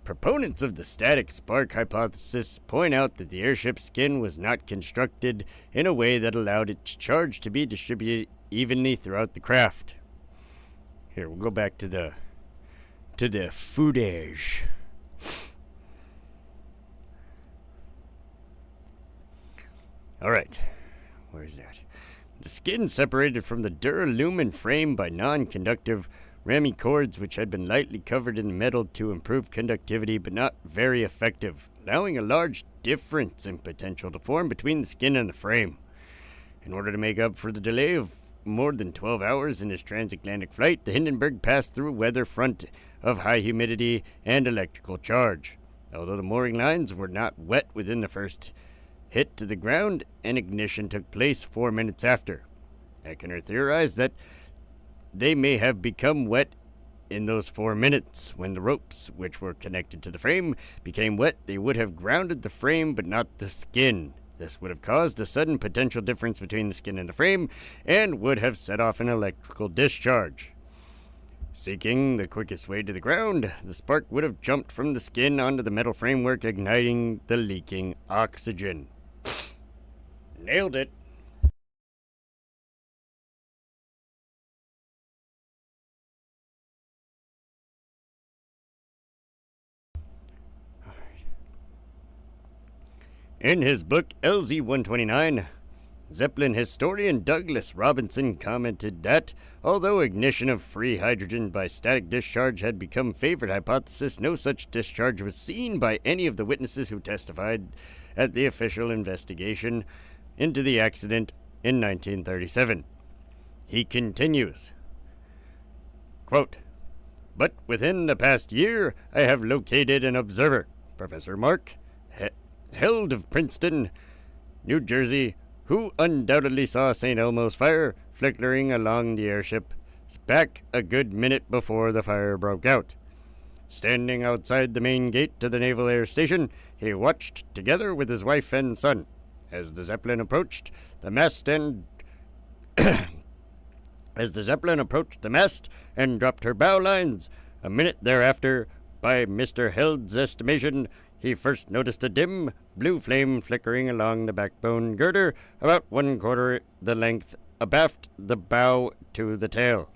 Proponents of the static spark hypothesis point out that the airship's skin was not constructed in a way that allowed its charge to be distributed evenly throughout the craft. Here, we'll go back to the footage. Alright, where's that? The skin separated from the duralumin frame by non-conductive Remy cords which had been lightly covered in metal to improve conductivity but not very effective, allowing a large difference in potential to form between the skin and the frame. In order to make up for the delay of more than 12 hours in his transatlantic flight, the Hindenburg passed through a weather front of high humidity and electrical charge. Although the mooring lines were not wet within the first hit to the ground, an ignition took place 4 minutes after. Ekener theorized that they may have become wet in those 4 minutes. When the ropes, which were connected to the frame, became wet, they would have grounded the frame but not the skin. This would have caused a sudden potential difference between the skin and the frame and would have set off an electrical discharge. Seeking the quickest way to the ground, the spark would have jumped from the skin onto the metal framework, igniting the leaking oxygen. Nailed it. In his book LZ-129, Zeppelin historian Douglas Robinson commented that, although ignition of free hydrogen by static discharge had become favored hypothesis, no such discharge was seen by any of the witnesses who testified at the official investigation into the accident in 1937. He continues, quote, "But within the past year, I have located an observer, Professor Mark Held of Princeton, New Jersey, who undoubtedly saw St. Elmo's fire flickering along the airship back a good minute before the fire broke out. Standing outside the main gate to the Naval Air Station, he watched together with his wife and son. As the Zeppelin approached the mast and dropped her bow lines, a minute thereafter, by Mr. Held's estimation, he first noticed a dim blue flame flickering along the backbone girder about 1/4 the length abaft the bow to the tail.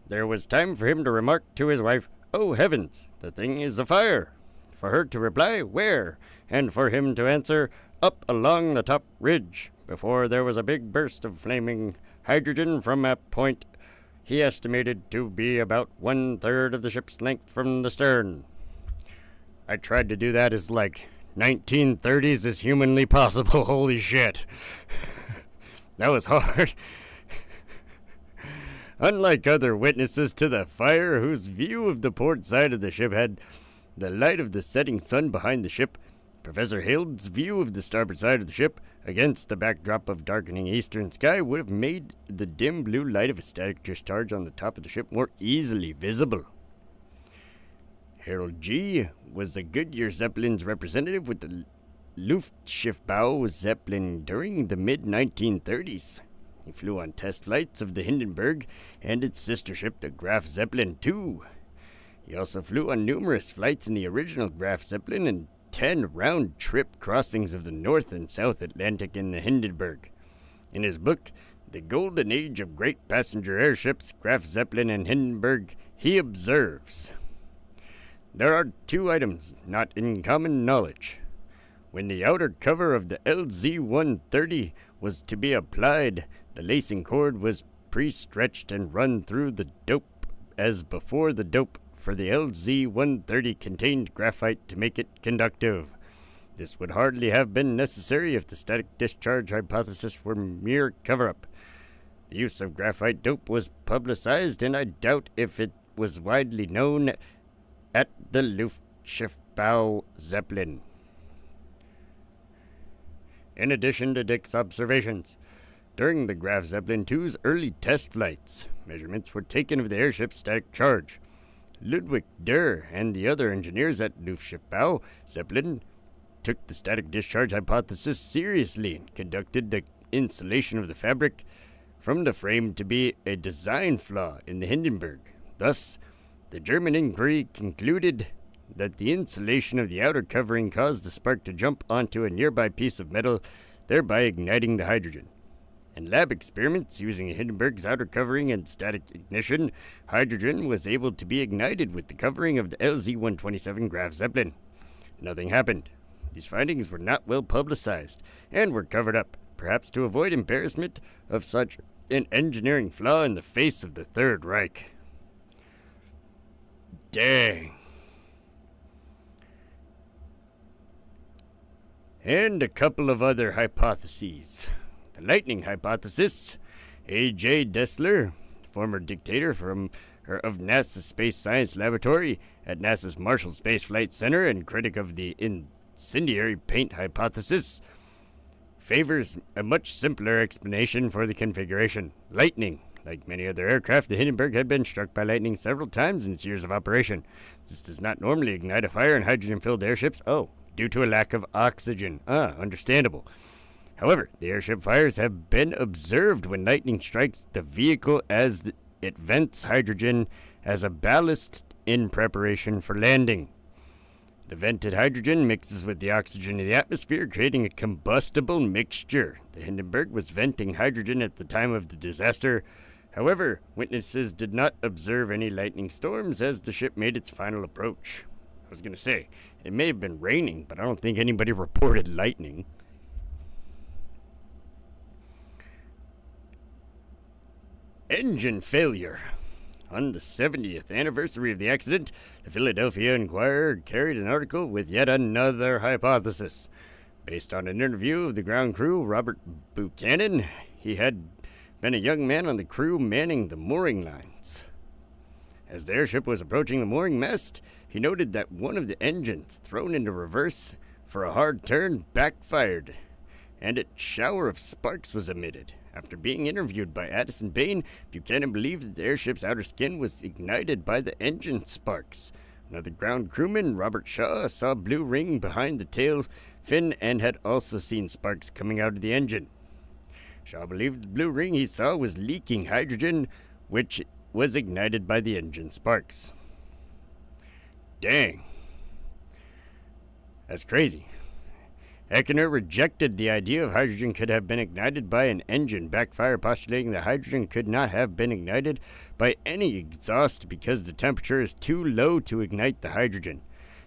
There was time for him to remark to his wife, 'Oh heavens, the thing is afire,' for her to reply, 'Where?' and for him to answer, 'Up along the top ridge,' before there was a big burst of flaming hydrogen from a point he estimated to be about 1/3 of the ship's length from the stern. I tried to do that as 1930s as humanly possible. Holy shit. That was hard. Unlike other witnesses to the fire, whose view of the port side of the ship had the light of the setting sun behind the ship, Professor Hild's view of the starboard side of the ship, against the backdrop of darkening eastern sky, would have made the dim blue light of a static discharge on the top of the ship more easily visible. Harold G. was the Goodyear Zeppelin's representative with the Luftschiffbau Zeppelin during the mid-1930s. He flew on test flights of the Hindenburg and its sister ship, the Graf Zeppelin II. He also flew on numerous flights in the original Graf Zeppelin and 10 round-trip crossings of the North and South Atlantic in the Hindenburg. In his book, the golden age of great passenger airships, Graf Zeppelin and Hindenburg, he observes, there are two items not in common knowledge. When the outer cover of the LZ-130 was to be applied, the lacing cord was pre-stretched and run through the dope as before. The dope for the LZ-130 contained graphite to make it conductive. This would hardly have been necessary if the static discharge hypothesis were mere cover-up. The use of graphite dope was publicized, and I doubt if it was widely known at the Luftschiffbau Zeppelin. In addition to Dick's observations, during the Graf Zeppelin II's early test flights, measurements were taken of the airship's static charge. Ludwig Durr and the other engineers at Luftschiffbau Zeppelin took the static discharge hypothesis seriously and conducted the insulation of the fabric from the frame to be a design flaw in the Hindenburg. Thus, the German inquiry concluded that the insulation of the outer covering caused the spark to jump onto a nearby piece of metal, thereby igniting the hydrogen. In lab experiments using Hindenburg's outer covering and static ignition, hydrogen was able to be ignited with the covering of the LZ-127 Graf Zeppelin. Nothing happened. These findings were not well publicized and were covered up, perhaps to avoid embarrassment of such an engineering flaw in the face of the Third Reich. Dang. And a couple of other hypotheses. The lightning hypothesis. A.J. Dessler, former dictator of NASA's Space Science Laboratory at NASA's Marshall Space Flight Center and critic of the incendiary paint hypothesis, favors a much simpler explanation for the configuration. Lightning. Like many other aircraft, the Hindenburg had been struck by lightning several times in its years of operation. This does not normally ignite a fire in hydrogen-filled airships. Due to a lack of oxygen. Understandable. However, the airship fires have been observed when lightning strikes the vehicle as it vents hydrogen as a ballast in preparation for landing. The vented hydrogen mixes with the oxygen in the atmosphere, creating a combustible mixture. The Hindenburg was venting hydrogen at the time of the disaster. However, witnesses did not observe any lightning storms as the ship made its final approach. I was going to say, it may have been raining, but I don't think anybody reported lightning. Engine failure. On the 70th anniversary of the accident, the Philadelphia Inquirer carried an article with yet another hypothesis. Based on an interview of the ground crew, Robert Buchanan, he had been a young man on the crew manning the mooring lines. As the airship was approaching the mooring mast, he noted that one of the engines, thrown into reverse for a hard turn, backfired, and a shower of sparks was emitted. After being interviewed by Addison Bain, Buchanan believed that the airship's outer skin was ignited by the engine sparks. Another ground crewman, Robert Shaw, saw a blue ring behind the tail fin and had also seen sparks coming out of the engine. Shaw believed the blue ring he saw was leaking hydrogen, which was ignited by the engine sparks. Dang. That's crazy. Eckener rejected the idea of hydrogen could have been ignited by an engine backfire, postulating that hydrogen could not have been ignited by any exhaust because the temperature is too low to ignite the hydrogen.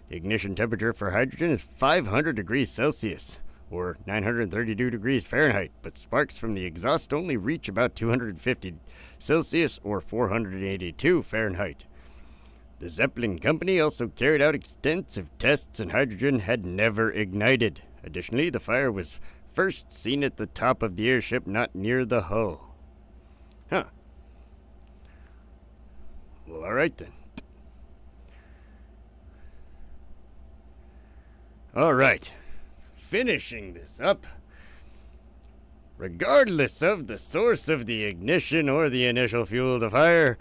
The ignition temperature for hydrogen is 500 degrees Celsius, or 932 degrees Fahrenheit, but sparks from the exhaust only reach about 250 Celsius, or 482 Fahrenheit. The Zeppelin Company also carried out extensive tests, and hydrogen had never ignited. Additionally, the fire was first seen at the top of the airship, not near the hull. Huh. Well, all right then. All right. Finishing this up. Regardless of the source of the ignition or the initial fuel to fire,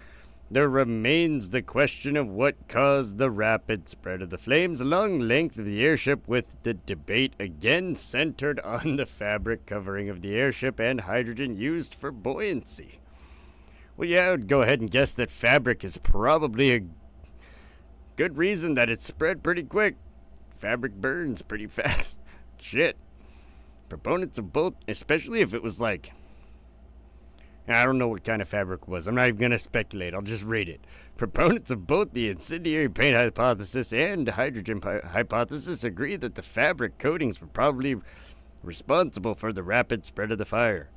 there remains the question of what caused the rapid spread of the flames along the length of the airship, with the debate again centered on the fabric covering of the airship and hydrogen used for buoyancy. Well, yeah, I would go ahead and guess that fabric is probably a good reason that it spread pretty quick. Fabric burns pretty fast. Shit. Proponents of both, especially if it was like I don't know what kind of fabric it was. I'm not even going to speculate. I'll just read it. Proponents of both the incendiary paint hypothesis and hydrogen hypothesis agree that the fabric coatings were probably responsible for the rapid spread of the fire.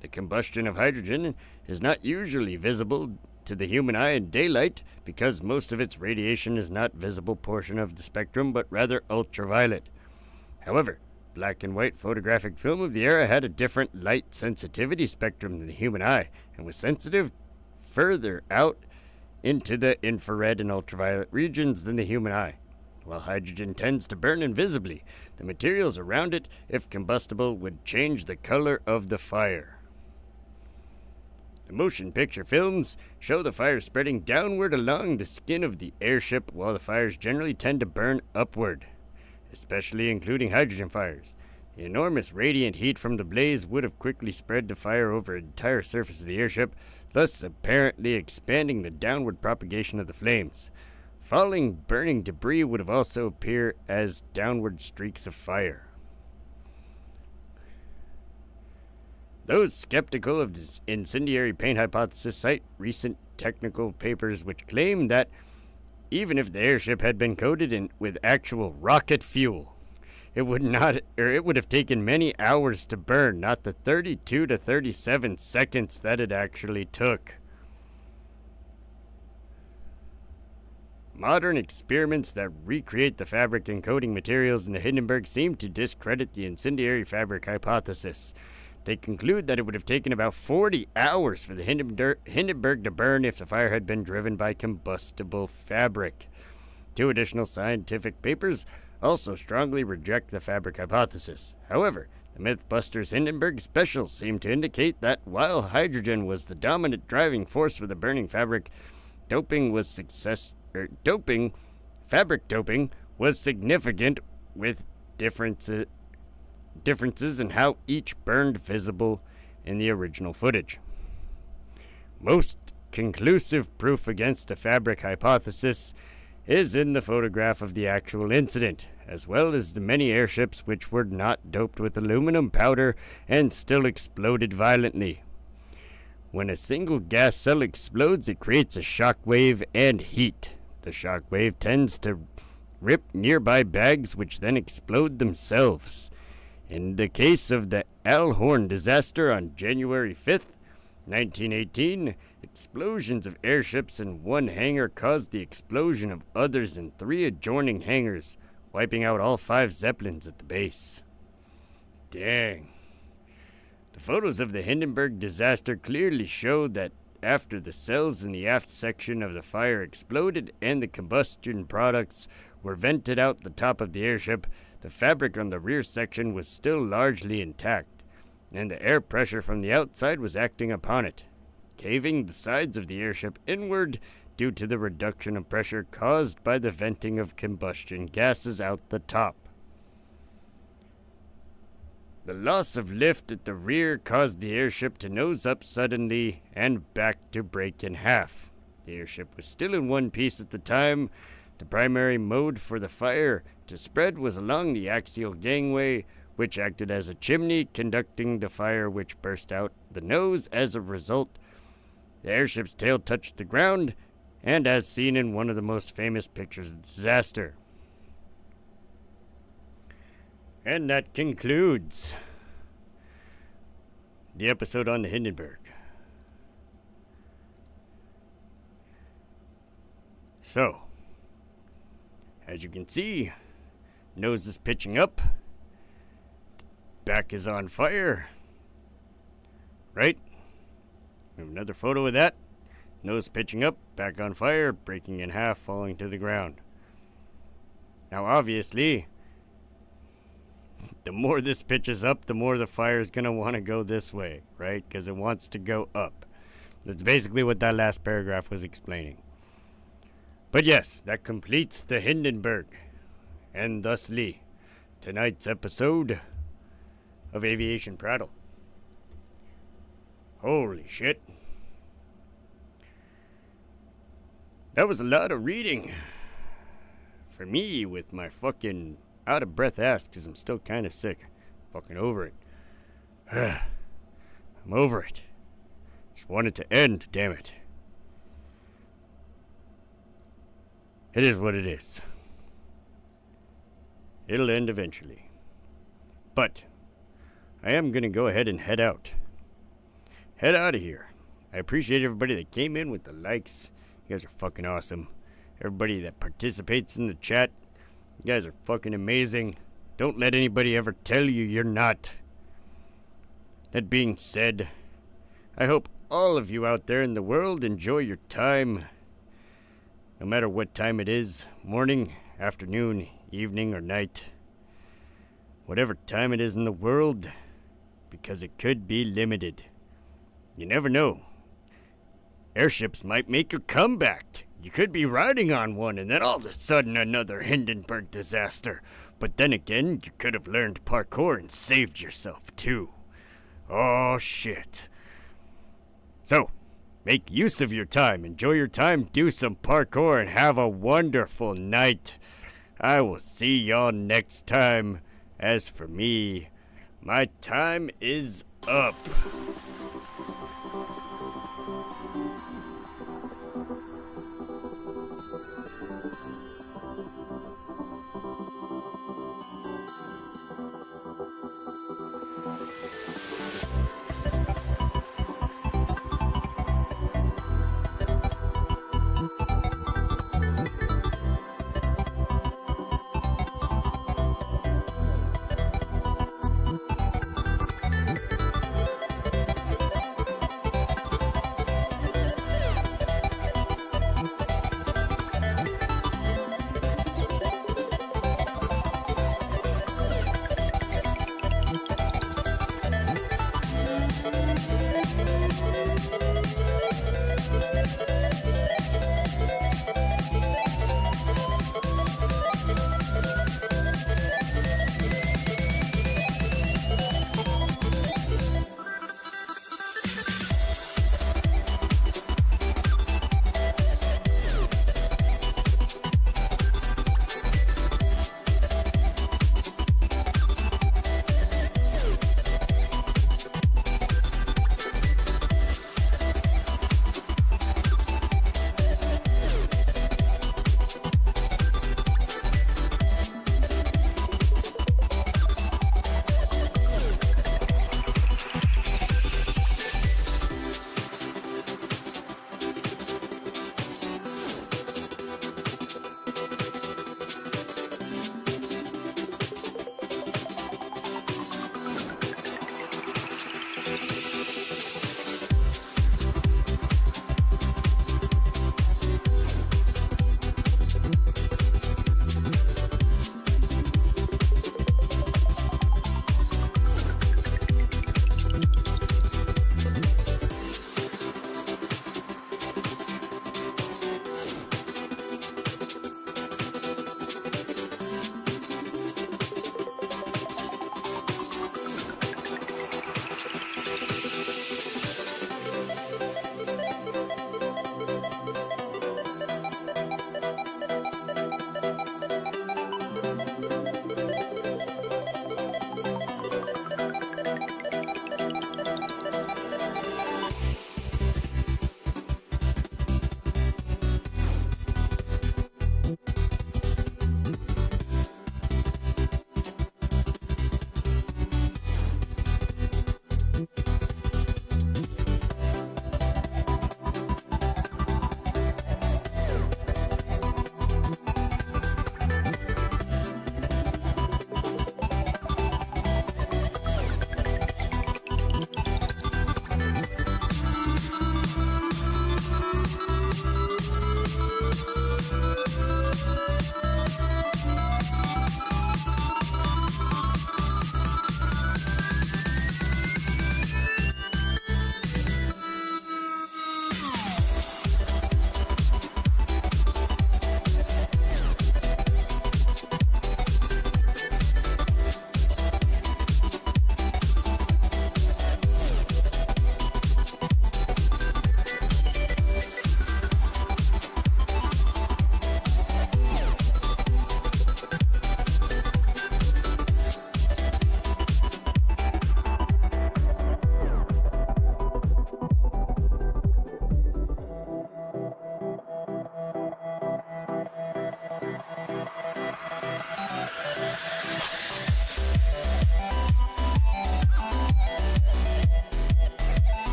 The combustion of hydrogen is not usually visible to the human eye in daylight because most of its radiation is not visible portion of the spectrum but rather ultraviolet. However, black and white photographic film of the era had a different light sensitivity spectrum than the human eye and was sensitive further out into the infrared and ultraviolet regions than the human eye. While hydrogen tends to burn invisibly, the materials around it, if combustible, would change the color of the fire. The motion picture films show the fire spreading downward along the skin of the airship, while the fires generally tend to burn upward, especially including hydrogen fires. The enormous radiant heat from the blaze would have quickly spread the fire over the entire surface of the airship, thus apparently expanding the downward propagation of the flames. Falling burning debris would have also appeared as downward streaks of fire. Those skeptical of this incendiary paint hypothesis cite recent technical papers which claim that even if the airship had been coated with actual rocket fuel, it would have taken many hours to burn, not the 32 to 37 seconds that it actually took. Modern experiments that recreate the fabric and coating materials in the Hindenburg seem to discredit the incendiary fabric hypothesis. They conclude that it would have taken about 40 hours for the Hindenburg to burn if the fire had been driven by combustible fabric. Two additional scientific papers also strongly reject the fabric hypothesis. However, the Mythbusters Hindenburg specials seem to indicate that while hydrogen was the dominant driving force for the burning fabric, fabric doping was significant with differences in how each burned visible in the original footage. Most conclusive proof against the fabric hypothesis is in the photograph of the actual incident, as well as the many airships which were not doped with aluminum powder and still exploded violently. When a single gas cell explodes, it creates a shock wave and heat. The shock wave tends to rip nearby bags which then explode themselves. In the case of the Alhorn disaster on January 5th, 1918, explosions of airships in one hangar caused the explosion of others in 3 adjoining hangars, wiping out all 5 Zeppelins at the base. Dang. The photos of the Hindenburg disaster clearly show that after the cells in the aft section of the fire exploded and the combustion products were vented out the top of the airship, the fabric on the rear section was still largely intact, and the air pressure from the outside was acting upon it, caving the sides of the airship inward due to the reduction of pressure caused by the venting of combustion gases out the top. The loss of lift at the rear caused the airship to nose up suddenly and back to break in half. The airship was still in one piece at the time. The primary mode for the fire to spread was along the axial gangway, which acted as a chimney conducting the fire, which burst out the nose. As a result, the airship's tail touched the ground, and as seen in one of the most famous pictures of the disaster. And that concludes the episode on the Hindenburg. So, as you can see, nose is pitching up, back is on fire, right? We have another photo of that. Nose pitching up, back on fire, breaking in half, falling to the ground. Now, obviously, the more this pitches up, the more the fire is going to want to go this way, right? Because it wants to go up. That's basically what that last paragraph was explaining. But yes, that completes the Hindenburg, and thusly, tonight's episode of Aviation Prattle. Holy shit. That was a lot of reading for me with my fucking out of breath ass because I'm still kind of sick. Fucking over it. I'm over it. Just just want it to end, damn it. It is what it is. It'll end eventually. But I am gonna go ahead and head out. Head out of here. I appreciate everybody that came in with the likes. You guys are fucking awesome. Everybody that participates in the chat. You guys are fucking amazing. Don't let anybody ever tell you you're not. That being said, I hope all of you out there in the world enjoy your time. No matter what time it is, morning, afternoon, evening, or night. Whatever time it is in the world, because it could be limited. You never know. Airships might make a comeback. You could be riding on one and then all of a sudden another Hindenburg disaster. But then again, you could have learned parkour and saved yourself too. Oh shit. So, make use of your time, enjoy your time, do some parkour, and have a wonderful night. I will see y'all next time. As for me, my time is up.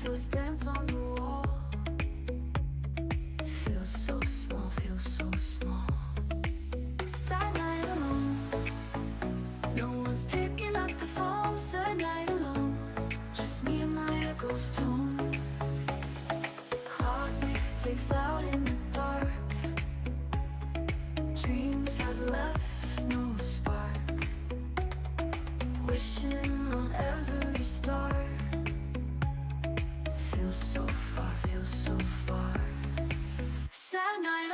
Shadows dance on the wall. Feel so small, feel so small. Sad night alone. No one's picking up the phone. Sad night alone. Just me and my echo's tone. Clock ticks loud in the dark. Dreams have left no spark. Wishing on every star. Feel so far, feel so far. Sad night